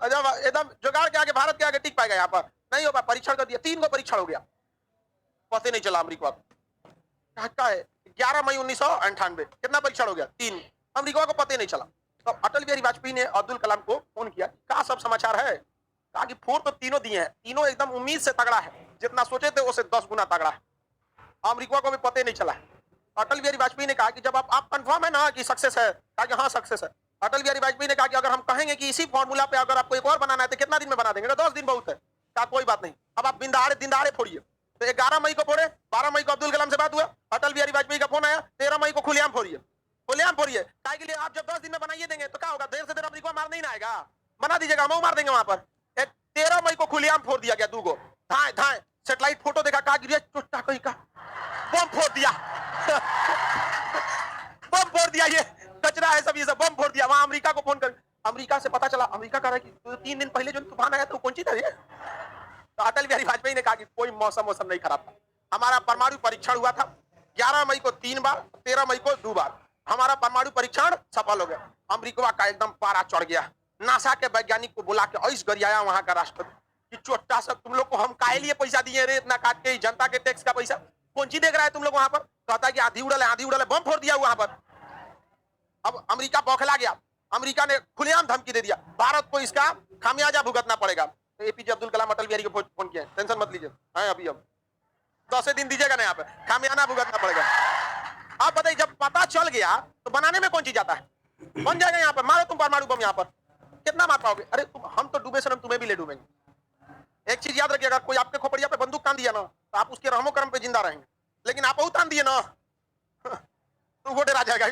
एकदम जुगाड़ के आगे, भारत के आगे टिक पाएगा, यहाँ पर नहीं होगा। परीक्षण कर दिया, 3 को परीक्षण हो गया, पता नहीं चला अमेरिका को। 11 मई 1998 कितना परीक्षण हो गया, 3, अमेरिका को पता नहीं चला। तो अटल बिहारी वाजपेयी ने अब्दुल कलाम को फोन किया, क्या सब समाचार है। कहा कि फोन तो तीनों दिए हैं, तीनों एकदम उम्मीद से तगड़ा है, जितना सोचे थे उससे 10 गुना तगड़ा है। अमेरिका को भी पता नहीं चला। अटल बिहारी वाजपेयी ने कहा कि जब आप कंफर्म है ना कि सक्सेस है, कहा कि हाँ सक्सेस है। अटल बिहारी वाजपेयी ने कहा कि अगर हम कहेंगे कि इसी फॉर्मूला पे अगर आपको एक और बनाना है तो कितना दिन में बना देंगे, 10 दिन बहुत है। कहा कोई बात नहीं, अब आप दिन दहाड़े फोड़िए। तो 11 मई को फोड़े, 12 मई को अब्दुल कलाम से बात हुआ, अटल बिहारी वाजपेयी का फोन आया, 13 मई को खुलेआम फोड़िए, खुलेआम फोड़िए। कहा के लिए आप जब 10 दिन में बनाइए देंगे तो क्या होगा, देर से देर अमेरिका मार नहीं ना आएगा, बना दीजिएगा, हम मार देंगे वहां पर। 13 मई को खुलेआम फोड़ दिया गया, 2 गो धाए धाए सेटेलाइट फोटो देखा, कहा गिरिया चुट्टा कहीं का बम फोड़ दिया बम फोड़ दिया, ये कचरा है सब, ये सब बम फोड़ दिया। वहां अमेरिका को फोन कर, अमेरिका से पता चला, अमेरिका कह रहा है कि 3 दिन पहले जो तूफान आया तो कौन सी था ये। तो अटल बिहारी वाजपेयी ने कहा कि कोई मौसम नहीं खराब था, हमारा परमाणु परीक्षण हुआ था 11 मई को 3 बार, 13 मई को 2 बार, हमारा परमाणु परीक्षण सफल हो गया। अमेरिका का एकदम पारा चढ़ गया। नासा के वैज्ञानिक को बुला के ऐश गरियाया वहां का राष्ट्रपति कि चोट्टा सब तुम लोग को हम काहे लिए पैसा दिए रे, इतना काट के जनता के टैक्स का पैसा कौन सी देख रहा है तुम लोग वहां पर। कहता है कि आधी उड़ल है, बम फोड़ दिया वहां पर। अब अमेरिका बौखला गया, अमेरिका ने खुलेआम धमकी दे दिया, भारत को इसका खामियाजा भुगतना पड़ेगा। तो एपीजे अब्दुल कलाम अटल बिहारी को फोन किया, टेंशन मत लीजिए, अभी अब 10 दिन दीजिएगा ना, यहाँ पे खामियाना भुगतना पड़ेगा। आप बताइए, जब पता चल गया तो बनाने में कौन चीज जाता है, बन जाएगा यहाँ पर, मारो तुम परमाणु बम, यहाँ पर कितना मार पाओगे। अरे हम तो डूबे सनम, तुम्हें भी ले डूबेंगे। एक चीज याद रखिए, अगर कोई आपके खोपड़िया पे बंदूक तान दिया ना तो आप उसके रहमो करम पे जिंदा रहेंगे, लेकिन आप वो तान दिए ना तो वो डरा जाएगा,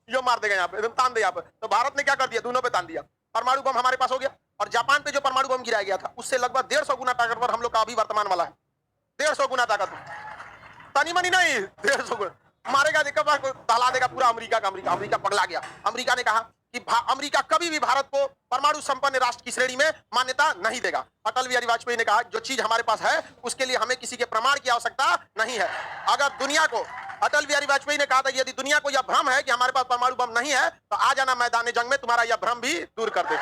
यो मार देगा यहाँ पे, एकदम तान दे यहाँ पे। तो भारत ने क्या कर दिया, दोनों पे तान दिया। परमाणु बम हमारे पास हो गया, और जापान पे जो परमाणु बम गिराया गया था उससे लगभग 150 गुना ताकतवर हम लोग का अभी वर्तमान वाला है। 150 गुना ताकतवर, तनी मनी नहीं, 150 गुना मारेगा, देखा दहला देगा पूरा अमेरिका का। अमेरिका पगला गया। अमेरिका ने कहा कि अमेरिका कभी भी भारत को परमाणु संपन्न राष्ट्र की श्रेणी में मान्यता नहीं देगा। अटल बिहारी वाजपेयी ने कहा जो चीज हमारे पास है उसके लिए हमें किसी के प्रमाण की आवश्यकता नहीं है। अगर दुनिया को, अटल बिहारी वाजपेयी ने कहा था यदि दुनिया को यह भ्रम है कि हमारे पास परमाणु बम नहीं है तो आ जाना मैदान जंग में, तुम्हारा यह भ्रम भी दूर कर दे।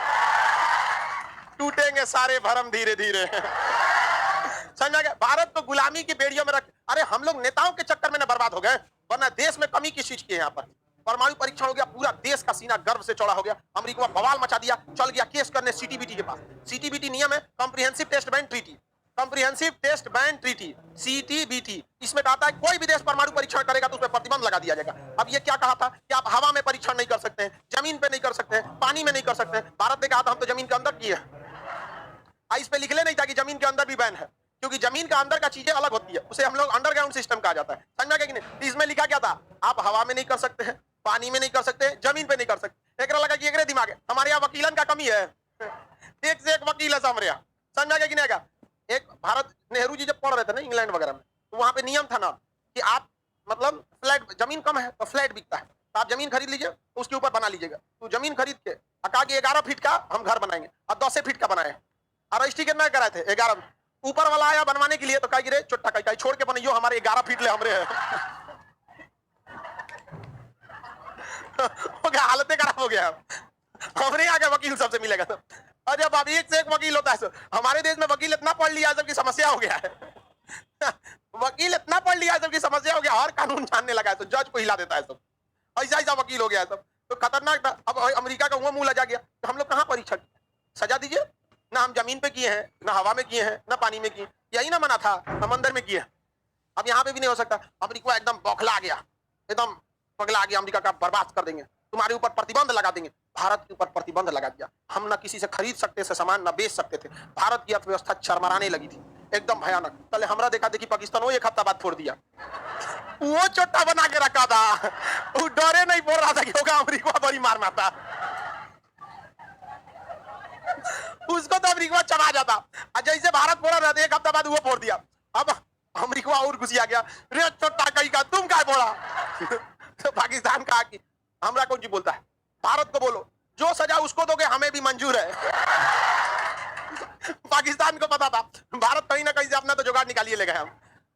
टूटेंगे सारे भ्रम धीरे धीरे समझा गया। भारत को गुलामी की बेड़ियों में रख, अरे हम लोग नेताओं के चक्कर में न बर्बाद हो गए, वरना देश में कमी किस चीज की है। यहाँ पर परमाणु परीक्षण हो गया, पूरा देश का सीना गर्व से चौड़ा हो गया। अमेरिका बवाल मचा दिया, चल गया केस करने सीटीबीटी के पास। सीटीबीटी नियम है, comprehensive test ban treaty. Comprehensive test ban treaty, CTBT, इसमें कहा था कोई भी देश परमाणु परीक्षण करेगा तो उस पर प्रतिबंध लगा दिया जाएगा। अब ये क्या कहा था कि आप हवा में परीक्षण नहीं कर सकते हैं, जमीन पे नहीं कर सकते हैं, पानी में नहीं कर सकते हैं। भारत ने कहा था हम तो जमीन के अंदर किए। इस पे लिखले नहीं था कि जमीन के अंदर भी बैन है, क्योंकि जमीन का अंदर का चीजें अलग होती है, उसे हम लोग अंडरग्राउंड सिस्टम कहा जाता है। समझा क्या कि नहीं? इसमें लिखा क्या था, आप हवा में नहीं कर सकते हैं, पानी में नहीं कर सकते, जमीन पे नहीं कर सकते। एक लगा कि एक दिमाग है हमारे यहाँ वकीलन का कमी है, एक से एक वकील है हमारे यहाँ। समझा क्या कि नहीं? एक भारत नेहरू जी जब पढ़ रहे थे ना इंग्लैंड वगैरह में, तो वहां पे नियम था ना कि आप मतलब फ्लैट, जमीन कम है तो फ्लैट बिकता है, तो आप जमीन खरीद लीजिए तो उसके ऊपर बना लीजिएगा। तो जमीन खरीद के कहा कि 11 फीट का हम घर बनाएंगे, अब 10 फीट का बनाए और रजिस्ट्री कितना कराए थे 11। ऊपर वाला आया बनवाने के लिए तो कहा चुट्टा कहीं छोड़ के बनाइयो, हमारे 11 फीट ले हमरे है। हो गया, हालत खराब हो गया। हमरे यहाँ के वकील सबसे मिलेगा तो, और जब अब एक से एक वकील होता है तो हमारे देश में वकील इतना पढ़ लिया सबकी समस्या हो गया है। वकील इतना पढ़ लिया सबकी समस्या हो गया, हर कानून जानने लगा है तो जज को हिला देता है सब, ऐसा ऐसा वकील हो गया है सब। तो खतरनाक था। अब अमेरिका का वो मुंह लजा गया तो हम लोग कहाँ परीक्षण, सजा दीजिए ना, हम जमीन पे किए हैं, ना हवा में किए हैं, ना पानी में किए, यही ना मना था समंदर में किए। अब यहाँ पे भी नहीं हो सकता। अमेरिका एकदम बौखला गया, एकदम पगला गया, अमेरिका का बर्बाद कर देंगे, तुम्हारे ऊपर प्रतिबंध लगा देंगे। भारत के ऊपर प्रतिबंध लगा दिया। हम ना किसी से खरीद सकते थे सामान, ना बेच सकते थे। भारत की अर्थव्यवस्था चरमराने लगी थी, एकदम भयानक। पहले हमरा देखा देखी पाकिस्तान वो एक हफ्ता बाद फोड़ दिया, वो चोटा बना के रखा था, वो डरे नहीं बोल रहा था कि होगा अमेरिका बड़ी मार मारता, उसको तो अमेरिका चढ़ा जाता। जैसे भारत फोड़ा रहता, एक हफ्ता बाद वो फोड़ दिया। अब अमेरिका और घुसिया गया, रे छोटा कहीं का तुम क्या बोला। तो पाकिस्तान कहा कि हमरा कौन जी बोलता है, भारत को बोलो, जो सजा उसको दोगे हमें भी मंजूर है। पाकिस्तान को पता था भारत कहीं ना कहीं से अपना तो जुगाड़ निकालिए ले गए हम,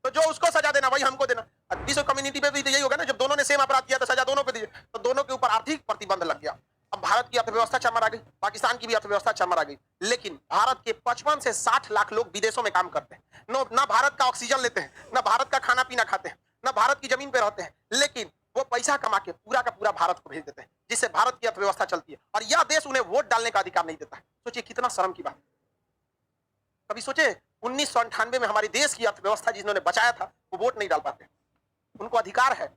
तो जो उसको सजा देना वही हमको देना। विश्व कम्युनिटी पे भी तो यही होगा ना, जब दोनों ने सेम अपराध किया तो सजा दोनों पे दीजिए, तो दोनों के ऊपर आर्थिक प्रतिबंध लग गया। अब भारत की अर्थव्यवस्था चरमरा गई, पाकिस्तान की भी अर्थव्यवस्था चरमरा गई। लेकिन भारत के 55 से 60 लाख लोग विदेशों में काम करते हैं, ना भारत का ऑक्सीजन लेते हैं, ना भारत का खाना पीना खाते हैं, ना भारत की जमीन पे रहते हैं, लेकिन वो पैसा कमा के पूरा का पूरा भारत को भेज देते हैं, जिससे भारत की अर्थव्यवस्था चलती है। और यह देश उन्हें वोट डालने का अधिकार नहीं देता है। सोचिए कितना शर्म की बात। कभी सोचे 1998 में हमारे देश की अर्थव्यवस्था जिन्होंने बचाया था वो वोट नहीं डाल पाते, उनको अधिकार है।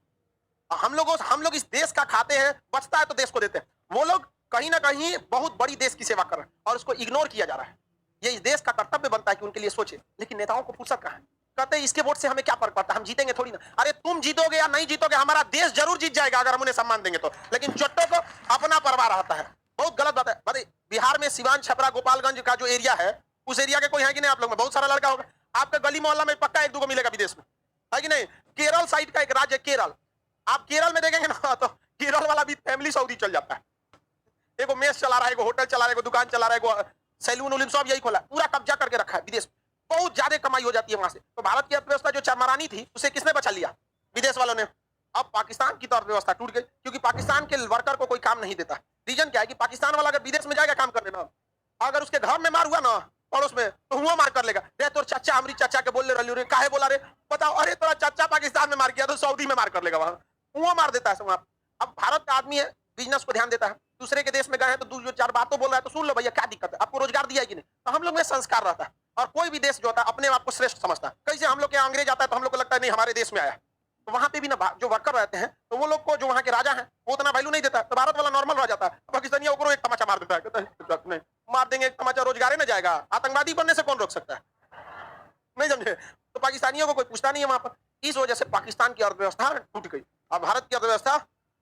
हम लोग इस देश का खाते हैं, बचता है तो देश को देते हैं। वो लोग कहीं ना कहीं बहुत बड़ी देश की सेवा कर रहे हैं और उसको इग्नोर किया जा रहा है। ये इस देश का कर्तव्य बनता है कि उनके लिए सोचे, लेकिन नेताओं को फुर्सत कहाँ है। कहते हैं इसके वोट से हमें क्या फर्क पड़ता है, हम जीतेंगे थोड़ी ना। अरे तुम जीतोगे या नहीं जीतोगे, हमारा देश जरूर जीत जाएगा अगर हम उन्हें सम्मान देंगे तो। लेकिन चोट्टों को अपना परवाह रहता है, बहुत गलत बात है। भाई बिहार में सिवान, छपरा, गोपालगंज का जो एरिया है, उस एरिया के कोई है कि नहीं आप लोग में? बहुत सारा लड़का होगा आपका गली मोहल्ला में, पक्का एक दो को मिलेगा विदेश में, है कि नहीं? केरल साइड का एक राज्य केरल, आप केरल में देखेंगे ना तो केरल वाला भी फैमिली सऊदी चल जाता है। एगो मेस चला रहा है, एगो होटल चला रहा है, एगो दुकान चला रहा है, एगो सैलून उलून सब यही खोला, पूरा कब्जा करके रखा है विदेश में। बहुत ज्यादा कमाई हो जाती है वहां से। तो भारत की अर्थव्यवस्था जो चरमरानी थी उसे किसने बचा लिया? विदेश वालों ने। अब पाकिस्तान की तो अर्थव्यवस्था टूट गई, क्योंकि पाकिस्तान के वर्कर को कोई काम नहीं देता। रीजन क्या है कि पाकिस्तान वाला अगर विदेश में जाएगा काम करने ना, अगर उसके घर में मार हुआ ना पड़ोस में, तो हुआ मार कर लेगा। रे तोर चाचा हमारी चाचा के बोल रहे काहे बोला रे, बताओ, अरे तोरा चाचा पाकिस्तान में मार किया तो सऊदी में मार कर लेगा, वहां हुआ मार देता है वहां। अब भारत का आदमी है, बिजनेस को ध्यान देता है, दूसरे के देश में गए हैं तो दो चार बातों बोल रहा है तो सुन लो भैया क्या दिक्कत है, आपको रोजगार दिया है कि नहीं? तो हम लोग में संस्कार रहता है। और कोई भी देश जो होता है अपने आप को श्रेष्ठ समझता है। कैसे हम लोग के अंग्रेज आता है तो हम लोग को लगता है नहीं हमारे देश में आया। तो वहां पे भी ना जो वर्कर रहते हैं तो वो लोग को जो वहां के राजा हैं वो उतना वैल्यू नहीं देता है। तो भारत वाला नॉर्मल रह जाता है, पाकिस्तानियों को एक तमाचा मार देता है, कहता है नहीं मार देंगे एक तमाचा, रोजगार न जाएगा, आतंकवादी बनने से कौन रोक सकता है? नहीं समझे? तो पाकिस्तानियों को कोई पूछता नहीं है वहां पर। इस वजह से पाकिस्तान की अर्थव्यवस्था टूट गई और भारत की अर्थव्यवस्था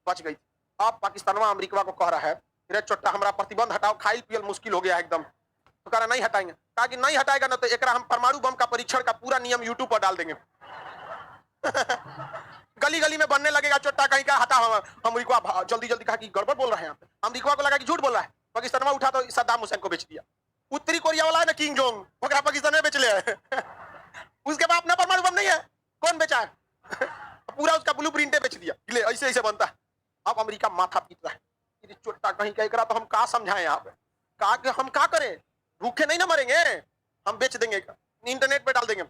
बच गई। अब पाकिस्तान अमेरिका को कह रहा है रे चोट्टा हमारा प्रतिबंध हटाओ, खाइल पियल मुश्किल हो गया एकदम। तो कह रहा नहीं हटाएंगे। कहा कि नहीं हटाएगा ना तो एक हम परमाणु बम का परीक्षण का पूरा नियम यूट्यूब पर डाल देंगे। गली गली में बनने लगेगा चोट्टा कहीं का हटा। अमेरिका जल्दी जल्दी कहा कि गड़बड़ बोल रहा है यहाँ पे। अमेरिका को लगा कि झूठ बोल रहा है, पाकिस्तान में उठा तो सद्दाम हुसैन को बेच दिया। उत्तरी कोरिया वाला है ना किंग जोंग, वगैरह पाकिस्तान में बेच ले। उसके बाद अपना परमाणु बम नहीं है, कौन बेचा है? पूरा उसका ब्लू प्रिंटे बेच दिया, ऐसे ऐसे बनता है। अब अमेरिका माथा पीट रहा है, चोट्टा कहीं कह करा तो हम कहा समझाएं यहाँ पे, कहा कि हम क्या करें, भूखे नहीं ना मरेंगे, हम बेच देंगे, इंटरनेट पे डाल देंगे,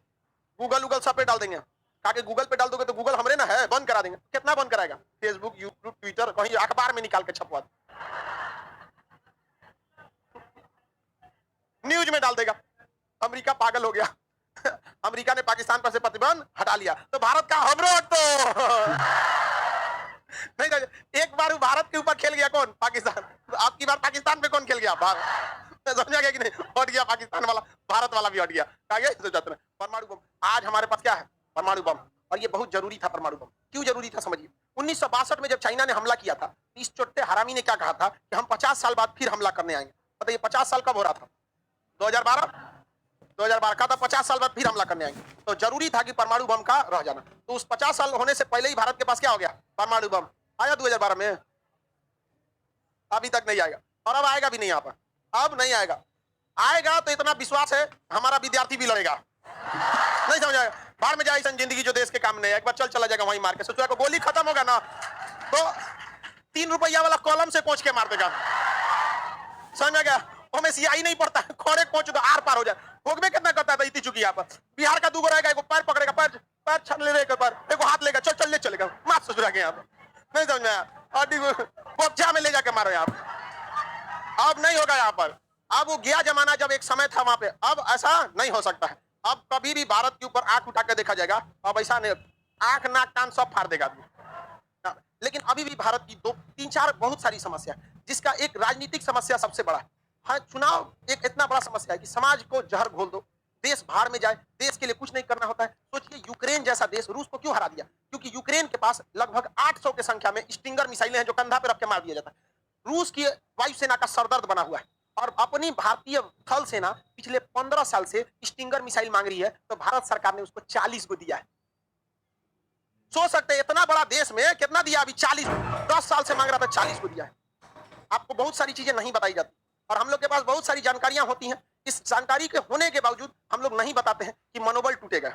गूगल सब पे डाल देंगे। कहा कि गूगल पे डाल दोगे तो गूगल हमरे ना है, बंद करा देंगे। कितना बंद कराएगा? फेसबुक, यूट्यूब, ट्विटर, कहीं अखबार में निकाल के छपवा दे, न्यूज में डाल देगा। अमेरिका पागल हो गया, अमेरिका ने पाकिस्तान पर से प्रतिबंध हटा लिया तो भारत का हमरो तो नहीं तो एक बार भारत के ऊपर खेल गया कौन? पाकिस्तान। तो आपकी बार पाकिस्तान पे कौन खेल गया? भारत। समझा गया कि नहीं? हट गया पाकिस्तान वाला, भारत वाला भी हट गया। परमाणु बम आज हमारे पास क्या है? परमाणु बम। और ये बहुत जरूरी था परमाणु बम। क्यों जरूरी था समझिए। 1962 में जब चाइना ने हमला किया था, इस चोट्टे हरामी ने क्या कहा था कि हम 50 साल बाद फिर हमला करने आएंगे। बताइए 50 साल कब हो रहा था? 2012 का था। 50 साल बाद फिर हमला करने आएंगे, तो जरूरी था कि परमाणु बम का रह जाना। तो उस 50 साल होने से पहले ही भारत के पास क्या हो गया? परमाणु बम। आया 2012 में? अभी तक नहीं आएगा और अब आएगा भी नहीं। यहाँ पर अब नहीं आएगा। आएगा तो इतना विश्वास है हमारा विद्यार्थी भी लड़ेगा। नहीं समझ आएगा? बाहर में जाए जिंदगी जो देश के काम नहीं है, एक बार चला जाएगा वहीं मार के। सोचो को गोली खत्म होगा ना तो 3 रुपया वाला कॉलम से कोच के मार देगा। समझ में गया? हमें सियाही नहीं पड़ता, खोड़े कोच तो आर पार हो जाए। भोगबे कितना करता था इतनी चुकी यहाँ पर। बिहार का दूगो रहेगा, एक पैर पकड़ेगा, पैर छन ले एक हाथ लेगा, चल ले चलेगा, मार ससुरा के यहाँ पर। नहीं समझ में आया? और में ले जाके मारो यहाँ पर। अब नहीं होगा यहाँ पर। अब वो गया जमाना जब एक समय था वहां पे, अब ऐसा नहीं हो सकता है। अब कभी भी भारत के ऊपर आंख उठा के देखा जाएगा, अब ऐसा नहीं। आंख नाक कान सब फाड़ देगा आदमी। लेकिन अभी भी भारत की 2-3-4 बहुत सारी समस्या है, जिसका एक राजनीतिक समस्या सबसे बड़ा है। हाँ, चुनाव एक इतना बड़ा समस्या है कि समाज को जहर घोल दो, देश बाहर में जाए, देश के लिए कुछ नहीं करना होता है। सोचिए यूक्रेन जैसा देश रूस को क्यों हरा दिया? क्योंकि यूक्रेन के पास लगभग 800 की संख्या में स्टिंगर मिसाइलें हैं जो कंधा पे रख के मार दिया जाता है। रूस की वायुसेना का सरदर्द बना हुआ है और अपनी भारतीय थल सेना पिछले 15 साल से स्टिंगर मिसाइल मांग रही है, तो भारत सरकार ने उसको 40 को दिया है। सोच सकते हैं इतना बड़ा देश में कितना दिया? अभी 40। 10 साल से मांग रहा था, 40 को दिया है। आपको बहुत सारी चीजें नहीं बताई जाती और हम लोग के पास बहुत सारी जानकारियां होती हैं। इस जानकारी के होने के बावजूद हम लोग नहीं बताते हैं कि मनोबल टूटेगा।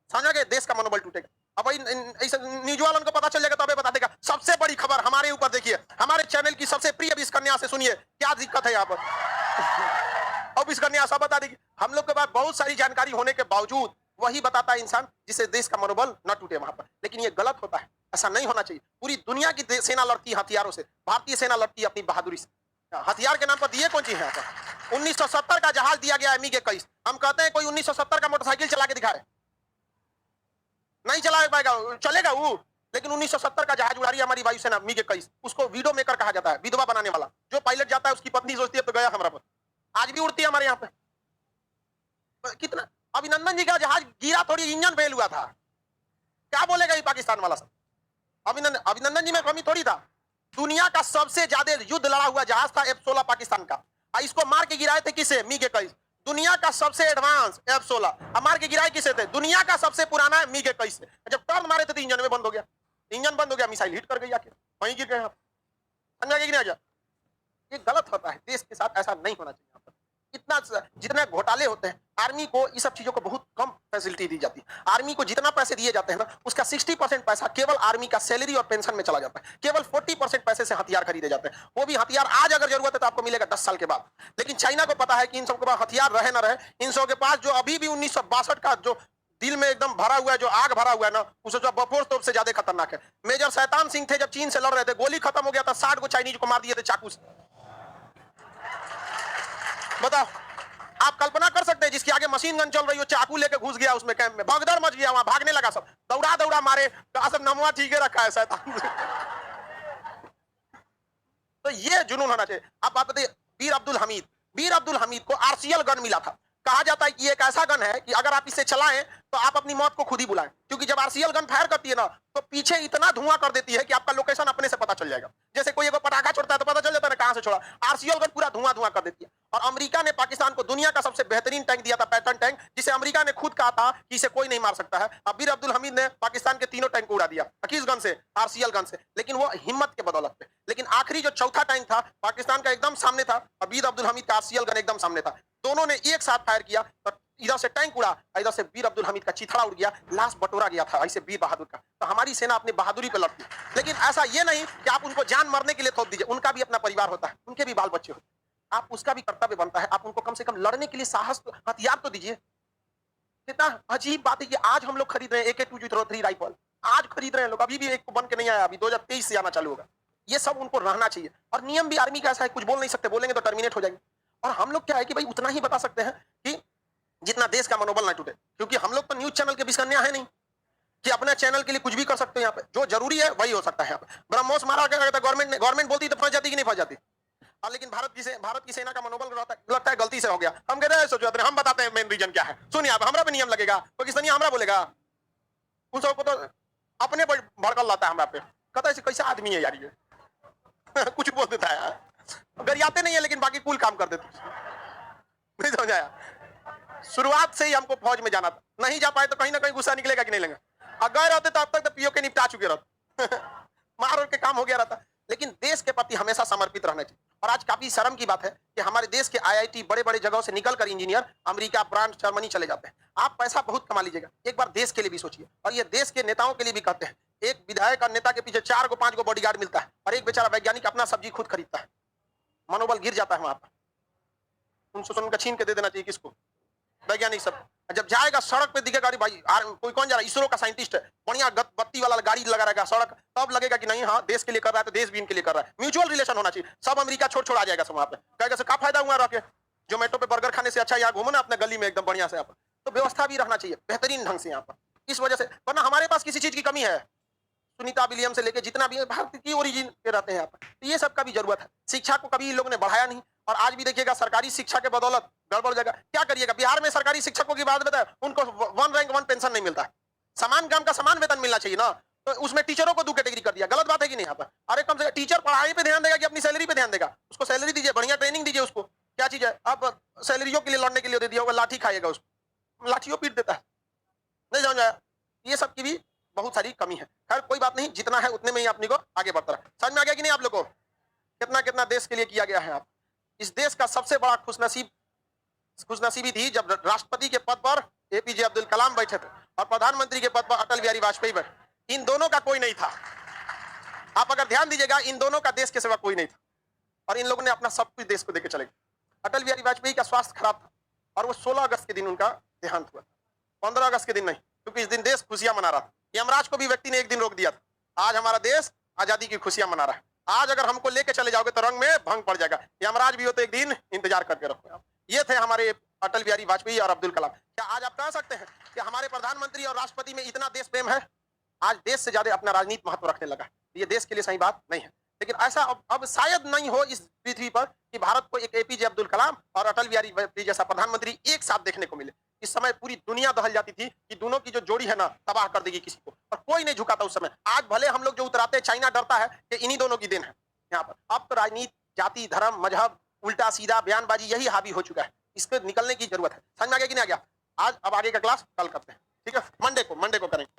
समझा गया? देश का मनोबल टूटेगा। अब न्यूज वालों को पता चल जाएगा तो अबे बता देगा। सबसे बड़ी खबर हमारे ऊपर देखिए, हमारे चैनल की सबसे प्रिय विश कन्या से सुनिए क्या दिक्कत है यहाँ पर। अब विश कन्या सब बता देगी। हम लोग के पास बहुत सारी जानकारी होने के बावजूद वही बताता है इंसान जिससे देश का मनोबल न टूटे वहां पर। लेकिन ये गलत होता है, ऐसा नहीं होना चाहिए। पूरी दुनिया की सेना लड़ती है हथियारों से, भारतीय सेना लड़ती है अपनी बहादुरी से। हथियार के नाम पर दिए कौन चीज है? 1970 का जहाज दिया गया MiG 21। हम कहते हैं कोई 1970 का मोटरसाइकिल चला के दिखाए, नहीं चला पाएगा, चलेगा वो। लेकिन 1970 का जहाज उड़ा रही है हमारी वायुसेना MiG 21। उसको वीडियो मेकर कहा जाता है, विधवा बनाने वाला। जो पायलट जाता है उसकी पत्नी सोचती है तो गया हमारा पर। आज भी उड़ती है हमारे यहाँ पे। कितना अभिनंदन जी का जहाज गिरा, थोड़ी इंजन फेल हुआ था। क्या बोलेगा ये पाकिस्तान वाला सब? अभिनंदन जी में कमी थोड़ी था। दुनिया का सबसे ज्यादा युद्ध लड़ा हुआ जहाज था F-16 पाकिस्तान का। इसको मार के गिराए थे किसे? MiG 21। दुनिया का सबसे एडवांस F-16 मार के गिराए किसे थे? दुनिया का सबसे पुराना MiG 21 से। जब टर्न मारे थे तो इंजन में बंद हो गया, इंजन बंद हो गया, मिसाइल हिट कर गई आके वहीं गिर गए। समझा कि नहीं? ये गलत होता है, देश के साथ ऐसा नहीं होना चाहिए। यहाँ पर इतना जितने घोटाले होते हैं, आर्मी को इस सब चीजों को बहुत कम फैसिलिटी दी जाती है। आर्मी को जितना पैसे दिए जाते हैं ना, उसका 60% पैसा केवल आर्मी का सैलरी और पेंशन में चला जाता है। केवल 40% पैसे से हथियार खरीदे जाते हैं। वो भी हथियार आज अगर जरूरत है तो आपको मिलेगा 10 साल के बाद। लेकिन चाइना को पता है कि इन सबके पास हथियार रहे ना रहे, इन सब के पास जो अभी भी 1962 का जो दिल में एकदम भरा हुआ है, जो आग भरा हुआ है ना, उसे जो बफोर तोप से ज्यादा खतरनाक है। मेजर शैतान सिंह थे, जब चीन से लड़ रहे थे, गोली खत्म हो गया था, 60 को चाइनीज को मार दिए थे चाकू से। बताओ, आप कल्पना कर सकते हैं जिसके आगे मशीन गन चल रही हो, चाकू लेके घुस गया उसमें कैंप में, भगदड़ मच गया, वहां भागने लगा, सब दौड़ा दौड़ा मारे। सब नमवा ठीक है रखा है शैतान। तो ये जुनून होना चाहिए। आप बात बताइए, वीर अब्दुल हमीद को RCL गन मिला था। कहा जाता है कि एक ऐसा गन है कि अगर आप इसे चलाएं तो आप अपनी मौत को खुद ही बुलाएं, क्योंकि जब RCL गन फायर करती है ना तो पीछे इतना धुआं कर देती है कि आपका लोकेशन अपने से पता चल जाएगा। जैसे कोई एक पटाखा छोड़ता है तो पता चल जाता है कहां से छोड़ा। RCL गन पूरा धुआं धुआं कर देती है। और अमेरिका ने पाकिस्तान को दुनिया का सबसे बेहतरीन टैंक दिया था, पैटर्न टैंक, जिसे अमेरिका ने खुद कहा था कि इसे कोई नहीं मार सकता है। अब वीर अब्दुल हमीद ने पाकिस्तान के तीनों टैंक को उड़ा दिया, किस गन से? RCL गन से। लेकिन वो हिम्मत के बदौलत पे। लेकिन आखिरी जो चौथा टैंक था पाकिस्तान का एकदम सामने था, और वीर अब्दुल हमीद का RCL गन एकदम सामने था। दोनों ने एक साथ फायर किया, इधर से टैंक उड़ा, इधर से वीर अब्दुल हमीद का चिथड़ा उड़ गया, लाश बटोरा गया था ऐसे वीर बहादुर का। तो हमारी सेना अपनी बहादुरी पे लड़ती है। लेकिन ऐसा ये नहीं कि आप उनको जान मरने के लिए थोप दीजिए, उनका भी अपना परिवार होता है, उनके भी बाल बच्चे होते हैं। आप उसका भी कर्तव्य बनता है, आप उनको कम से कम लड़ने के लिए साहस, हथियार तो दीजिए। कितना अजीब बात है कि आज हम लोग खरीद रहे हैं AK-203 राइफल, आज खरीद रहे हैं लोग, अभी भी एक बन के नहीं आया, अभी 2023 से आना चालू होगा। ये सब उनको रहना चाहिए। और नियम भी आर्मी का ऐसा है, कुछ बोल नहीं सकते, बोलेंगे तो टर्मिनेट हो जाएंगे। और हम लोग क्या है कि भाई उतना ही बता सकते हैं कि जितना देश का मनोबल ना टूटे, क्योंकि हम लोग तो न्यूज चैनल के बीच कन्या है नहीं कि अपने चैनल के लिए कुछ भी कर सकते हैं। यहाँ पे जो जरूरी है वही हो सकता है। यहाँ पे ब्रह्मोस मारा गया, गवर्नमेंट बोलती तो फंस जाती कि नहीं फंस जाती। और लेकिन भारत की सेना का मनोबल लगता है गलती से हो गया। हम कहते हैं सोचो, हम बताते हैं मेन रीजन क्या है। सुनिए, आप हमरा पे नियम लगेगा, पाकिस्तानी हमरा बोलेगा, उन सबको तो अपने पर भड़कल लाता है हमारे पे, कहता है कैसा आदमी है यार ये कुछ बोल देता है यार, गरियाते नहीं है लेकिन बाकी कुल काम कर देते। नहीं समझ आया? शुरुआत से ही हमको फौज में जाना था, नहीं जा पाए तो कहीं ना कहीं गुस्सा निकलेगा कि नहीं लेंगे। अगर गए रहते तो अब तक तो पीओ के निपटा चुके रहते मार और के काम हो गया रहता। लेकिन देश के प्रति हमेशा समर्पित रहना चाहिए। और आज काफी शर्म की बात है कि हमारे देश के आईआईटी बड़े बड़े जगहों से निकलकर इंजीनियर अमेरिका, फ्रांस, जर्मनी चले जाते हैं। आप पैसा बहुत कमा लीजिएगा, एक बार देश के लिए भी सोचिए। और ये देश के नेताओं के लिए भी कहते हैं, एक विधायक और नेता के पीछे 4 को 5 को बॉडीगार्ड मिलता है और एक बेचारा वैज्ञानिक अपना सब्जी खुद खरीदता है। मनोबल गिर जाता है वहां पर। उनका छीन के दे देना चाहिए किसको? वैज्ञानिक सब। जब जाएगा सड़क पे दिखेगा भाई कोई कौन जा रहा है, इसरो का साइंटिस्ट है, बढ़िया बत्ती वाला गाड़ी लगा रहेगा सड़क, तब लगेगा कि नहीं हाँ देश के लिए कर रहा है तो देश भी इनके लिए कर रहा है। म्यूचुअल रिलेशन होना चाहिए। सब अमेरिका छोड़ आ जाएगा वहां पे, कहेगा से क्या फायदा हुआ रह के, जोमेटो पे बर्गर खाने से अच्छा यहाँ घूमो ना अपने गली में एकदम बढ़िया से। यहाँ पर तो व्यवस्था भी रहना चाहिए बेहतरीन ढंग से यहाँ पर। इस वजह से, वरना हमारे पास किसी चीज की कमी है। सुनीता विलियम से लेके जितना भी है भारत की ओरिजिन के रहते हैं यहाँ पर, तो ये सब का भी जरूरत है। शिक्षा को कभी इन लोगों ने बढ़ाया नहीं और आज भी देखिएगा सरकारी शिक्षा के बदौलत गड़बड़ जगह। क्या करिएगा, बिहार में सरकारी शिक्षकों की बात बताए, उनको 1 रैंक 1 पेंशन नहीं मिलता है। समान काम का समान वेतन मिलना चाहिए ना, तो उसमें टीचरों को 2 कैटेगरी कर दिया। गलत बात है कि नहीं? यहाँ पर अरे कम से कम टीचर पढ़ाई पे ध्यान देगा कि अपनी सैलरी पे ध्यान देगा? उसको सैलरी दीजिए, बढ़िया ट्रेनिंग दीजिए उसको। क्या चीज है, अब सैलरियों के लिए लड़ने के लिए दे दिया होगा, लाठी खाएगा उसको, लाठियों पीट देता है। नहीं समझ आया? ये सब की भी बहुत सारी कमी है। खैर कोई बात नहीं, जितना है उतने में ही अपने को आगे बढ़ता रहा। समझ में आ गया कि नहीं आप लोग को? कितना कितना देश के लिए किया गया है। आप इस देश का सबसे बड़ा खुशनसीबी थी जब राष्ट्रपति के पद पर एपीजे अब्दुल कलाम बैठे थे और प्रधानमंत्री के पद पर अटल बिहारी वाजपेयी बैठे। इन दोनों का कोई नहीं था। आप अगर ध्यान दीजिएगा, इन दोनों का देश के सिवा कोई नहीं था और इन लोगों ने अपना सब कुछ देश को देकर चले गए। अटल बिहारी वाजपेयी का स्वास्थ्य खराब था और वो 16 अगस्त के दिन उनका देहांत हुआ, 15 अगस्त के दिन नहीं, क्योंकि इस दिन देश खुशियां मना रहा था। यमराज को भी व्यक्ति ने एक दिन रोक दिया था। आज हमारा देश आजादी की खुशियां मना रहा है। आज अगर हमको लेके चले जाओगे तो रंग में भंग पड़ जाएगा। यमराज भी हो तो एक दिन इंतजार करके रखो आप। ये थे हमारे अटल बिहारी वाजपेयी और अब्दुल कलाम। क्या आज आप कह सकते हैं कि हमारे प्रधानमंत्री और राष्ट्रपति में इतना देश प्रेम है? आज देश से ज्यादा अपना राजनीति महत्व रखने लगा। ये देश के लिए सही बात नहीं है। लेकिन ऐसा अब शायद नहीं हो इस पृथ्वी पर कि भारत को एक एपीजे अब्दुल कलाम और अटल बिहारी वाजपेयी जैसा प्रधानमंत्री एक साथ देखने को मिले। इस समय पूरी दुनिया दहल जाती थी कि दोनों की जो जोड़ी है ना तबाह कर देगी किसी को, और कोई नहीं झुका था उस समय। आज भले हम लोग जो उतराते हैं, चाइना डरता है कि इन्हीं दोनों की देन है यहाँ पर। अब तो राजनीति, जाति, धर्म, मजहब, उल्टा सीधा बयानबाजी यही हावी हो चुका है। इसको निकलने की जरूरत है। समझ में आ गया कि नहीं आ गया? आज अब आगे का क्लास कल करते हैं, ठीक है? मंडे को करेंगे।